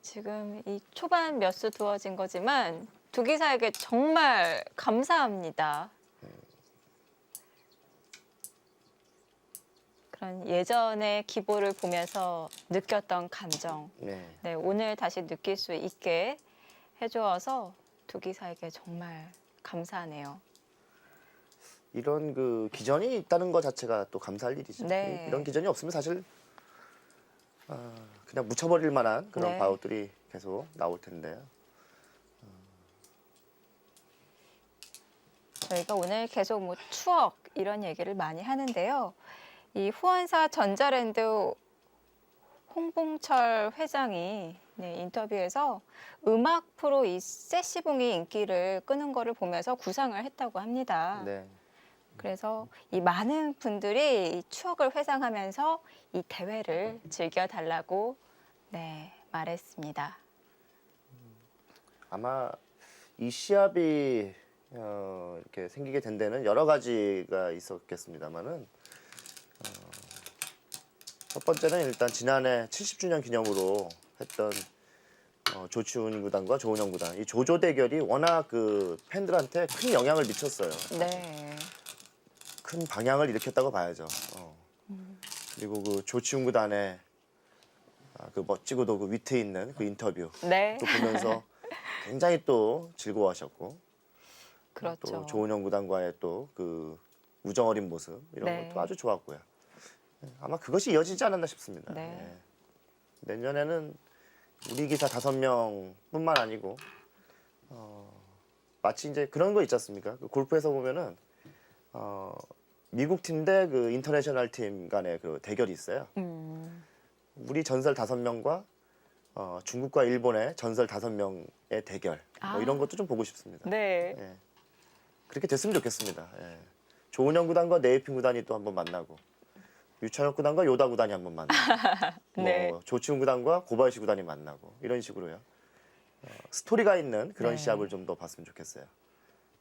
지금 이 초반 몇 수 두어진 거지만 두 기사에게 정말 감사합니다. 그런 예전의 기보를 보면서 느꼈던 감정, 네. 네, 오늘 다시 느낄 수 있게 해주어서 두 기사에게 정말 감사하네요. 이런 그 기전이 있다는 것 자체가 또 감사할 일이죠. 네. 이런 기전이 없으면 사실 그냥 묻혀버릴 만한 그런 네. 바둑들이 계속 나올 텐데요. 저희가 오늘 계속 뭐 추억 이런 얘기를 많이 하는데요. 이 후원사 전자랜드 홍봉철 회장이 인터뷰에서 음악 프로 이 세시봉이 인기를 끄는 거를 보면서 구상을 했다고 합니다. 네. 그래서 이 많은 분들이 이 추억을 회상하면서 이 대회를 즐겨달라고 말했습니다. 아마 이 시합이 이렇게 생기게 된 데는 여러 가지가 있었겠습니다만은 첫 번째는 일단 지난해 70주년 기념으로 했던 조치훈 구단과 조은영 구단 이 조조 대결이 워낙 그 팬들한테 큰 영향을 미쳤어요. 네. 큰 방향을 일으켰다고 봐야죠. 그리고 그 조치훈 구단의 그 멋지고도 그 위트 있는 그 인터뷰 네. 또 보면서 굉장히 또 즐거워하셨고 그렇죠. 또 조은영 구단과의 또 그 우정 어린 모습 이런 네. 것도 아주 좋았고요. 아마 그것이 이어지지 않았나 싶습니다. 네. 예. 내년에는 우리 기사 5명뿐만 아니고 마치 이제 그런 거 있지 않습니까? 그 골프에서 보면은 미국 팀 대 그 인터내셔널 팀 간의 그 대결이 있어요. 우리 전설 5명과 중국과 일본의 전설 5명의 대결 뭐 이런 것도 좀 보고 싶습니다. 네. 예. 그렇게 됐으면 좋겠습니다. 예. 조은영 구단과 네이핑 구단이 또 한번 만나고 유찬혁 구단과 요다 구단이 한번 만나고 네. 뭐 조치훈 구단과 고바야시 구단이 만나고 이런 식으로요. 스토리가 있는 그런 네. 시합을 좀 더 봤으면 좋겠어요.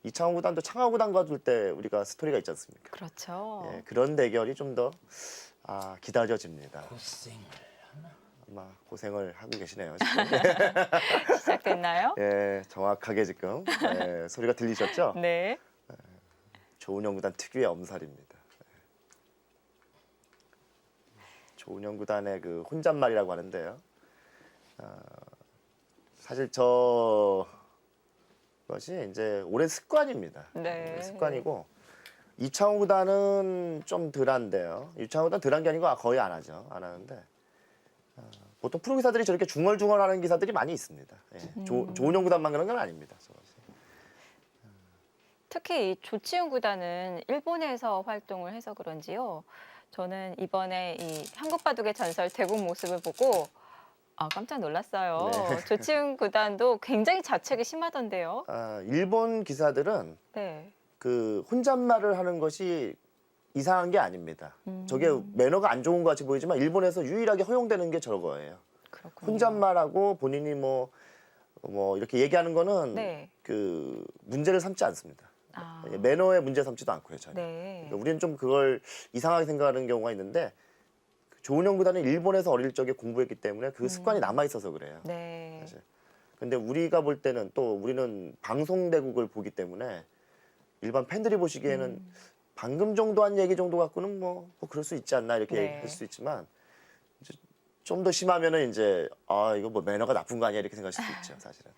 이창호 구단도 창하 구단과 둘 때 우리가 스토리가 있지 않습니까? 그렇죠. 예, 그런 대결이 좀 더 기다려집니다. 아마 고생을 하고 계시네요. 지금. 시작됐나요? 예, 정확하게 지금 소리가 들리셨죠? 네. 조은영 구단 특유의 엄살입니다. 조은영 구단의 그 혼잣말이라고 하는데요. 사실 저것이 이제 오랜 습관입니다. 네. 습관이고 이창호 구단은 좀 덜한데요. 이창호 구단 덜한 게 아니고 거의 안 하죠. 안 하는데 보통 프로 기사들이 저렇게 중얼중얼하는 기사들이 많이 있습니다. 예. 조은영 구단만 그런 건 아닙니다. 특히 이 조치훈 구단은 일본에서 활동을 해서 그런지요. 저는 이번에 이 한국 바둑의 전설 대국 모습을 보고 깜짝 놀랐어요. 네. 조치훈 구단도 굉장히 자책이 심하던데요. 일본 기사들은 네. 그 혼잣말을 하는 것이 이상한 게 아닙니다. 저게 매너가 안 좋은 것 같이 보이지만 일본에서 유일하게 허용되는 게 저거예요. 그렇군요. 혼잣말하고 본인이 뭐 이렇게 얘기하는 거는 네. 그 문제를 삼지 않습니다. 아, 매너에 문제 삼지도 않고요. 전혀. 네. 그러니까 우리는 좀 그걸 이상하게 생각하는 경우가 있는데 조은영 구단은 일본에서 어릴 적에 공부했기 때문에 그 습관이 남아 있어서 그래요. 네. 사실. 근데 우리가 볼 때는 또 우리는 방송대국을 보기 때문에 일반 팬들이 보시기에는 방금 정도 한 얘기 정도 갖고는 뭐 그럴 수 있지 않나 이렇게 네. 얘기할 수 있지만 좀 더 심하면은 이제 이거 뭐 매너가 나쁜 거 아니야 이렇게 생각할 수도 있죠 사실은.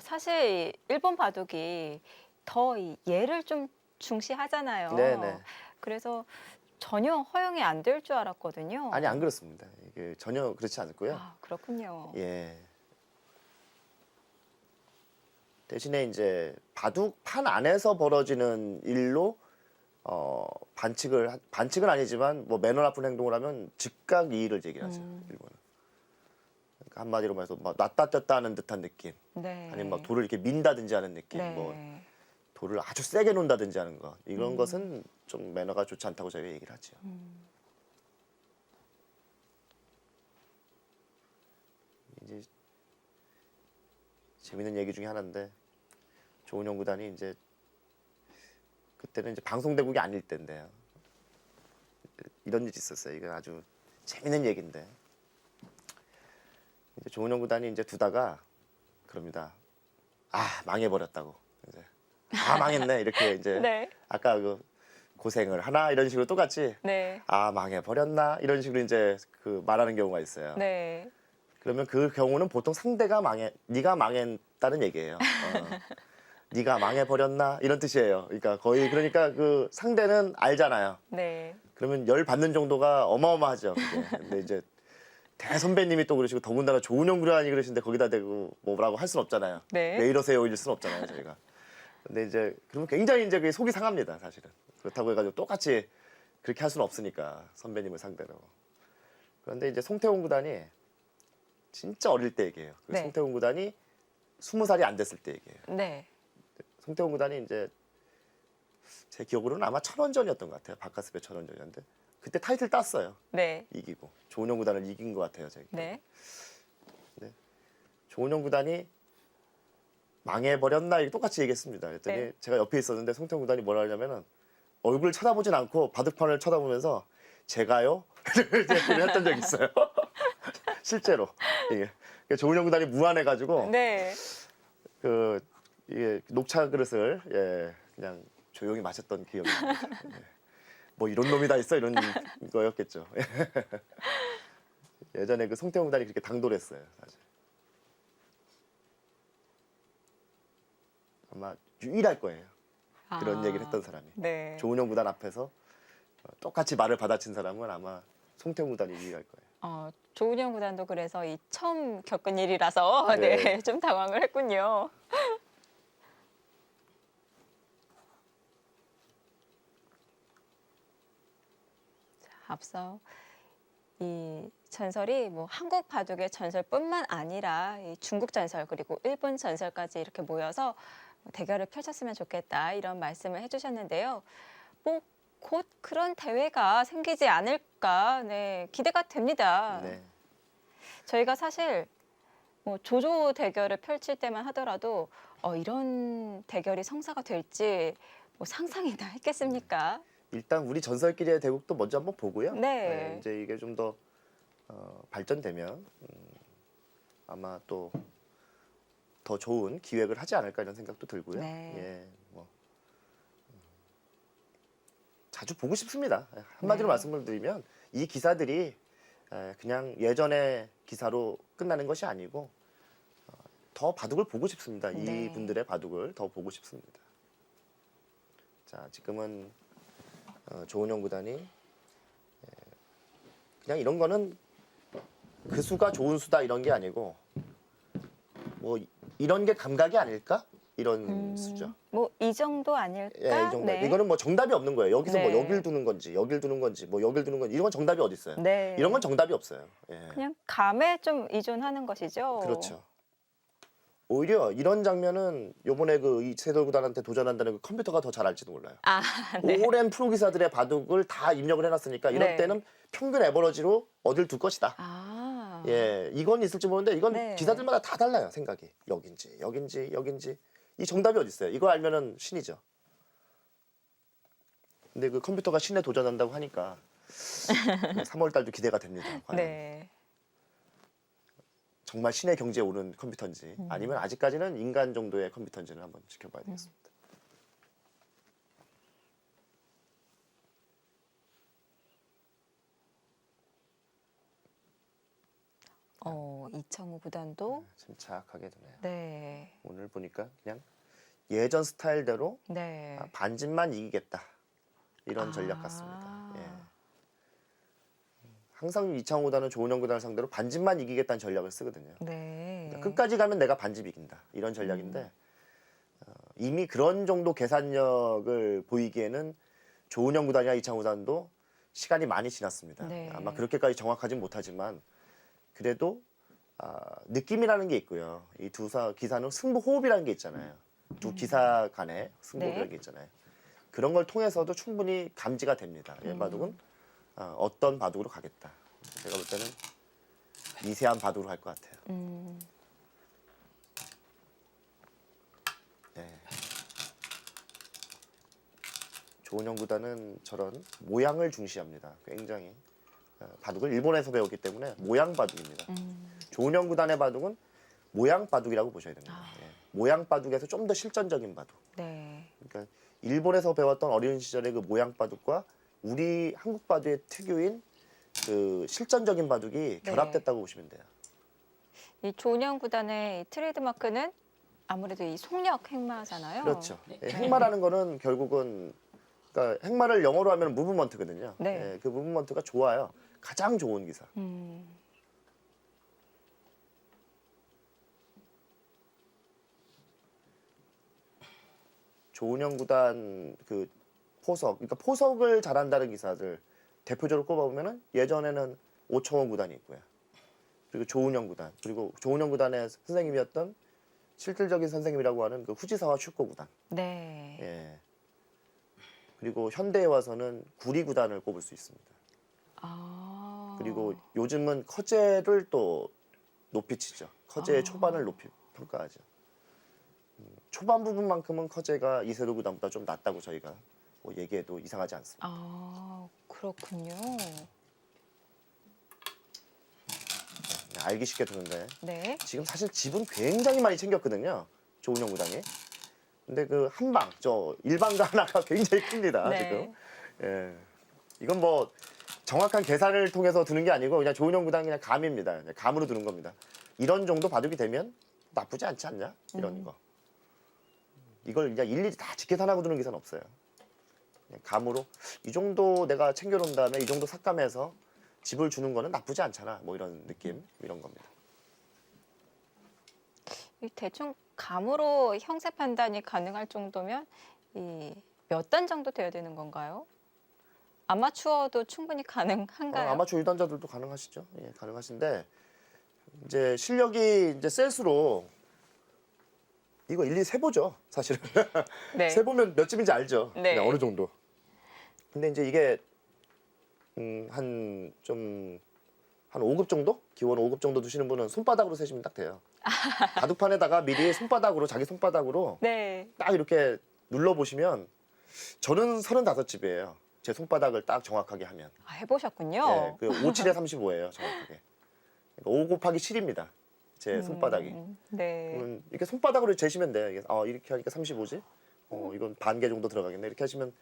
사실 일본 바둑이 더 이 예를 좀 중시하잖아요. 네네. 그래서 전혀 허용이 안 될 줄 알았거든요. 아니 안 그렇습니다. 이게 전혀 그렇지 않고요. 아, 그렇군요. 예. 대신에 이제 바둑판 안에서 벌어지는 일로 반칙은 아니지만 뭐 매너 나쁜 행동을 하면 즉각 이의를 제기하죠. 일본은. 그러니까 한마디로 말해서 막 놨다 뗐다 하는 듯한 느낌, 네. 아니면 막 돌을 이렇게 민다든지 하는 느낌, 네. 뭐 돌을 아주 세게 놓는다든지 하는 것, 이런 것은 좀 매너가 좋지 않다고 저희가 얘기를 하죠. 이제 재밌는 얘기 중에 하나인데 조은영 구단이 이제 그때는 이제 방송대국이 아닐 때인데요. 이런 일이 있었어요. 이건 아주 재밌는 얘기인데 이제 조은영 구단이 이제 두다가 그럽니다. 망해버렸다고. 이제 망했네 이렇게 이제 네. 아까 그 고생을 하나 이런 식으로 똑같이 네. 망해버렸나 이런 식으로 이제 그 말하는 경우가 있어요. 네. 그러면 그 경우는 보통 상대가 네가 망했다는 얘기예요. 네가 망해버렸나 이런 뜻이에요. 그러니까 거의 그러니까 그 상대는 알잖아요. 네. 그러면 열 받는 정도가 어마어마하죠. 그게. 근데 이제 대선배님이 또 그러시고 더군다나 조은영 구단이 그러시는데 거기다 대고 뭐라고 할 수는 없잖아요. 네. 왜 이러세요 이럴 수는 없잖아요 저희가. 근데 이제 그러면 굉장히 이제 그게 속이 상합니다 사실은. 그렇다고 해가지고 똑같이 그렇게 할 수는 없으니까 선배님을 상대로. 그런데 이제 송태훈 구단이 진짜 어릴 때 얘기예요. 그 네. 송태훈 구단이 20살이 안 됐을 때 얘기예요. 네. 송태훈 구단이 이제 제 기억으로는 아마 천원전이었던 것 같아요. 바카스페 천원전이었는데 그때 타이틀 땄어요. 네. 이기고 조은영 구단을 이긴 것 같아요. 제가. 네. 조은영 구단이 망해버렸나 이렇게 똑같이 얘기했습니다. 그랬더니 네. 제가 옆에 있었는데 송태훈 구단이 뭐라 하냐면은 얼굴을 쳐다보진 않고 바둑판을 쳐다보면서 제가요? 이렇게 했던 적이 있어요. 실제로. 이게 조은영 구단이 무안해가지고 네. 이게 녹차 그릇을 그냥 조용히 마셨던 기억이 납니다. 뭐 이런 놈이 다 있어 이런 거였겠죠. 예전에 그 송태훈 구단이 그렇게 당돌했어요. 사실. 아마 유일할 거예요. 그런 얘기를 했던 사람이. 네. 조은영 구단 앞에서 똑같이 말을 받아친 사람은 아마 송태훈 구단이 유일할 거예요. 조은영 구단도 그래서 이 처음 겪은 일이라서 네. 네, 좀 당황을 했군요. 자, 앞서 이 전설이 뭐 한국 바둑의 전설뿐만 아니라 이 중국 전설 그리고 일본 전설까지 이렇게 모여서 대결을 펼쳤으면 좋겠다 이런 말씀을 해주셨는데요. 뭐 곧 그런 대회가 생기지 않을까 네, 기대가 됩니다. 네. 저희가 사실 뭐 조조 대결을 펼칠 때만 하더라도 이런 대결이 성사가 될지 뭐 상상이나 했겠습니까? 일단 우리 전설끼리의 대국도 먼저 한번 보고요. 네. 이제 이게 좀 더 발전되면 아마 또 더 좋은 기획을 하지 않을까 이런 생각도 들고요. 네. 예, 뭐 자주 보고 싶습니다. 한마디로 네. 말씀을 드리면 이 기사들이 그냥 예전의 기사로 끝나는 것이 아니고 더 바둑을 보고 싶습니다. 네. 이분들의 바둑을 더 보고 싶습니다. 자, 지금은 조은영 구단이 그냥 이런 거는 그 수가 좋은 수다 이런 게 아니고 뭐 이런 게 감각이 아닐까? 이런 수죠. 뭐 이 정도 아닐까? 예, 이 정도. 네. 이거는 뭐 정답이 없는 거예요. 여기서 네. 뭐 여길 두는 건지, 여길 두는 건지, 뭐 여길 두는 건지 이런 건 정답이 어디 있어요? 네. 이런 건 정답이 없어요. 예. 그냥 감에 좀 의존하는 것이죠. 그렇죠. 오히려 이런 장면은 요번에 그 이세돌 구단한테 도전한다는 그 컴퓨터가 더 잘 알지도 몰라요. 아, 네. 오랜 프로 기사들의 바둑을 다 입력을 해놨으니까 이런 네. 때는 평균 에버러지로 어딜 둘 것이다. 아. 예, 이건 있을지 모르는데 이건 네. 기사들마다 다 달라요 생각이. 여긴지 이 정답이 어디 있어요? 이거 알면은 신이죠. 근데 그 컴퓨터가 신에 도전한다고 하니까 3월 달도 기대가 됩니다. 과연 네. 정말 신의 경지에 오른 컴퓨터인지 아니면 아직까지는 인간 정도의 컴퓨터인지를 한번 지켜봐야 되겠습니다. 이창호 구단도 침착하게 두네요. 네. 오늘 보니까 그냥 예전 스타일대로 네. 반집만 이기겠다 이런 전략 아. 같습니다. 예. 항상 이창호 구단은 조은영 구단을 상대로 반집만 이기겠다는 전략을 쓰거든요. 네. 그러니까 끝까지 가면 내가 반집 이긴다 이런 전략인데 이미 그런 정도 계산력을 보이기에는 조은영 구단이나 이창호 구단도 시간이 많이 지났습니다. 네. 아마 그렇게까지 정확하진 못하지만 그래도 느낌이라는 게 있고요. 이 두 기사는 승부 호흡이라는 게 있잖아요. 두 기사 간의 승부라는 네. 게 있잖아요. 그런 걸 통해서도 충분히 감지가 됩니다. 얘 바둑은 어떤 바둑으로 가겠다. 제가 볼 때는 미세한 바둑으로 할 것 같아요. 네. 조은영 구단은 저런 모양을 중시합니다. 굉장히 바둑을 일본에서 배웠기 때문에 모양 바둑입니다. 조은영 구단의 바둑은 모양 바둑이라고 보셔야 됩니다. 예. 모양 바둑에서 좀 더 실전적인 바둑. 네. 그러니까 일본에서 배웠던 어린 시절의 그 모양 바둑과 우리 한국 바둑의 특유인 그 실전적인 바둑이 결합됐다고 보시면 돼요. 이 조은영 구단의 이 트레이드 마크는 아무래도 이 속력 행마잖아요. 그렇죠. 예, 행마라는 거는 결국은 그러니까 행마를 영어로 하면 무브먼트거든요. 네. 예, 그 무브먼트가 좋아요. 가장 좋은 기사. 조은영 구단 그 포석, 그러니까 포석을 잘한다는 기사들 대표적으로 꼽아보면은 예전에는 오청호 구단이 있고요. 그리고 조은영 구단, 그리고 조은영 구단의 선생님이었던 실질적인 선생님이라고 하는 그 후지사와 슈코 구단. 네. 예. 그리고 현대에 와서는 구리 구단을 꼽을 수 있습니다. 아. 그리고 요즘은 커제를 또 높이 치죠. 커제의 초반을 높이 평가하죠. 초반 부분만큼은 커제가 이세돌 구단보다 좀 낫다고 저희가 뭐 얘기해도 이상하지 않습니다. 아, 그렇군요. 알기 쉽게 두는데 네. 지금 사실 집은 굉장히 많이 챙겼거든요. 조은영 구단이. 근데 그 한 방, 저 일방가 하나가 굉장히 큽니다. 네. 지금. 예. 이건 뭐 정확한 계산을 통해서 두는 게 아니고 그냥 조은영 구단 그냥 감입니다. 그냥 감으로 두는 겁니다. 이런 정도 바둑이 되면 나쁘지 않지 않냐? 이런 거. 이걸 그냥 일일이 다 직계산하고 두는 기사는 없어요. 그냥 감으로 이 정도 내가 챙겨놓은 다음에 이 정도 삭감해서 집을 주는 거는 나쁘지 않잖아. 뭐 이런 느낌, 이런 겁니다. 이 대충 감으로 형세 판단이 가능할 정도면 이 몇 단 정도 돼야 되는 건가요? 아마추어도 충분히 가능한가요? 아마추어 유단자들도 가능하시죠. 예, 가능하신데 이제 실력이 이제 셀수록 이거 일일이 세보죠, 사실은. 네. 세보면 몇 집인지 알죠. 네. 그냥 어느 정도. 근데 이제 이게 한 5급 정도? 기본 5급 정도 두시는 분은 손바닥으로 세시면 딱 돼요. 바둑판에다가 미리 손바닥으로, 자기 손바닥으로 네. 딱 이렇게 눌러보시면 저는 35집이에요. 제 손바닥을 딱 정확하게 하면. 아, 해보셨군요. 예, 그 57에 35예요, 정확하게. 그러니까 5 곱하기 7입니다. 제 손바닥이. 네. 이렇게 손바닥으로 재시면 돼요. 이렇게 하니까 35지? 이건 반 개 정도 들어가겠네. 이렇게 하시면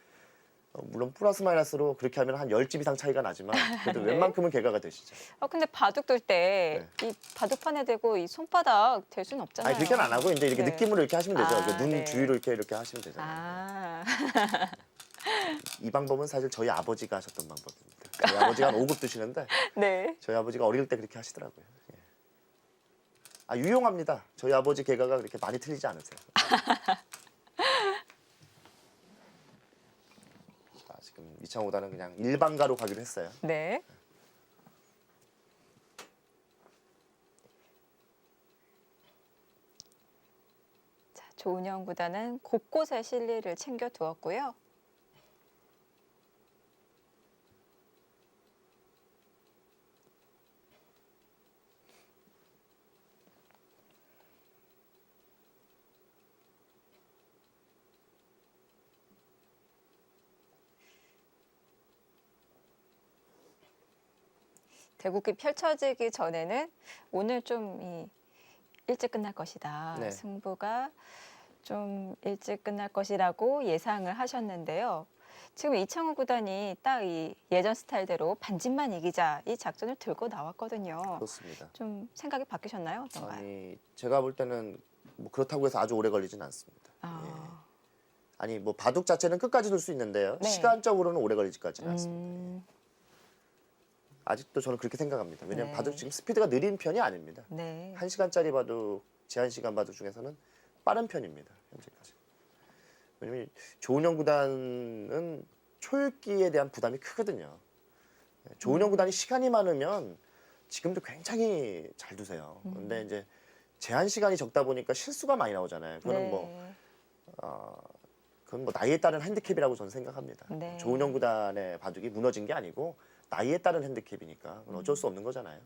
물론 플러스 마이너스로 그렇게 하면 한 10집 이상 차이가 나지만 그래도 네. 웬만큼은 개가가 되시죠. 근데 바둑 둘 때 이 바둑판에 대고 이 손바닥 될 수는 없잖아요. 아니 그렇게는 안 하고 이제 이렇게 네. 느낌으로 이렇게 하시면 되죠. 아, 이렇게 눈 네. 주위로 이렇게 하시면 되잖아요. 아. 이 방법은 사실 저희 아버지가 하셨던 방법입니다. 저희 아버지가 한 5급 두시는데 네. 저희 아버지가 어릴 때 그렇게 하시더라고요. 예. 유용합니다. 저희 아버지 개가가 그렇게 많이 틀리지 않으세요. 자, 지금 이창호 구단은 그냥 일반가로 가기로 했어요. 네. 자, 조은영 구단은 곳곳에 실리를 챙겨 두었고요. 대국이 펼쳐지기 전에는 오늘 좀 일찍 끝날 것이다. 네. 승부가 좀 일찍 끝날 것이라고 예상을 하셨는데요. 지금 이창호 구단이 딱 이 예전 스타일대로 반집만 이기자 이 작전을 들고 나왔거든요. 그렇습니다. 좀 생각이 바뀌셨나요? 어떤가요? 아니 제가 볼 때는 뭐 그렇다고 해서 아주 오래 걸리진 않습니다. 아, 아니 뭐 바둑 자체는 끝까지 둘 수 있는데요. 네. 시간적으로는 오래 걸리지까지는 않습니다. 음, 아직도 저는 그렇게 생각합니다. 왜냐하면 네. 바둑 지금 스피드가 느린 편이 아닙니다. 네. 1시간짜리 바둑, 제한 시간 바둑 중에서는 빠른 편입니다. 현재까지. 왜냐면 조은영 구단은 초읽기에 대한 부담이 크거든요. 조은영 구단이 시간이 많으면 지금도 굉장히 잘 두세요. 근데 이제 제한 시간이 적다 보니까 실수가 많이 나오잖아요. 그거는 네. 그건 뭐 나이에 따른 핸디캡이라고 저는 생각합니다. 네. 조은영 구단의 바둑이 무너진 게 아니고 나이에 따른 핸디캡이니까 그건 어쩔 수 없는 거잖아요.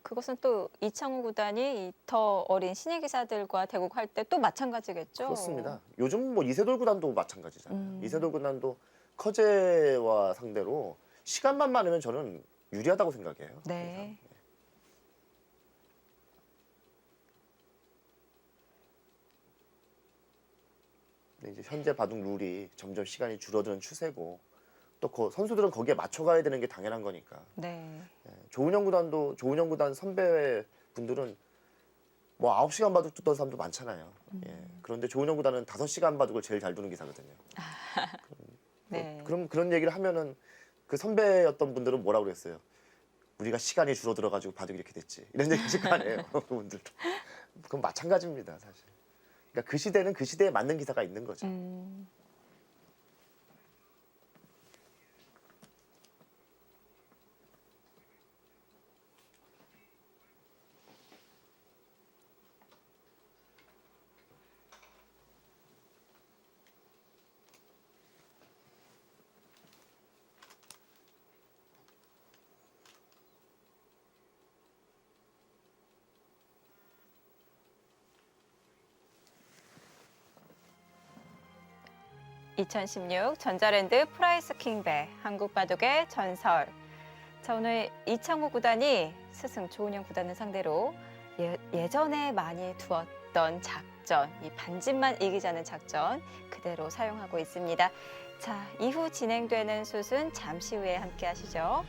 그것은 또 이창호 구단이 이더 어린 신예 기사들과 대국할 때 또 마찬가지겠죠. 그렇습니다. 요즘 뭐 이세돌 구단도 마찬가지잖아요. 음. 이세돌 구단도 커제와 상대로 시간만 많으면 저는 유리하다고 생각해요. 네. 근데 이제 현재 바둑 룰이 점점 시간이 줄어드는 추세고 또 선수들은 거기에 맞춰가야 되는 게 당연한 거니까. 네. 조은영 구단 선배 분들은 뭐 9시간 바둑 두던 사람도 많잖아요. 예. 그런데 조은영 구단은 5시간 바둑을 제일 잘 두는 기사거든요. 네. 그럼 그런 얘기를 하면은 그 선배였던 분들은 뭐라고 그랬어요? 우리가 시간이 줄어들어 가지고 바둑이 이렇게 됐지. 이런 얘기 하실 거 아니에요. 그분들도. 그건 마찬가지입니다, 사실. 그러니까 그 시대는 그 시대에 맞는 기사가 있는 거죠. 2016 전자랜드 프라이스 킹배 한국 바둑의 전설. 자, 오늘 이창호 구단이 스승 조은영 구단을 상대로 예전에 많이 두었던 작전, 이 반집만 이기자는 작전 그대로 사용하고 있습니다. 자, 이후 진행되는 슛은 잠시 후에 함께 하시죠.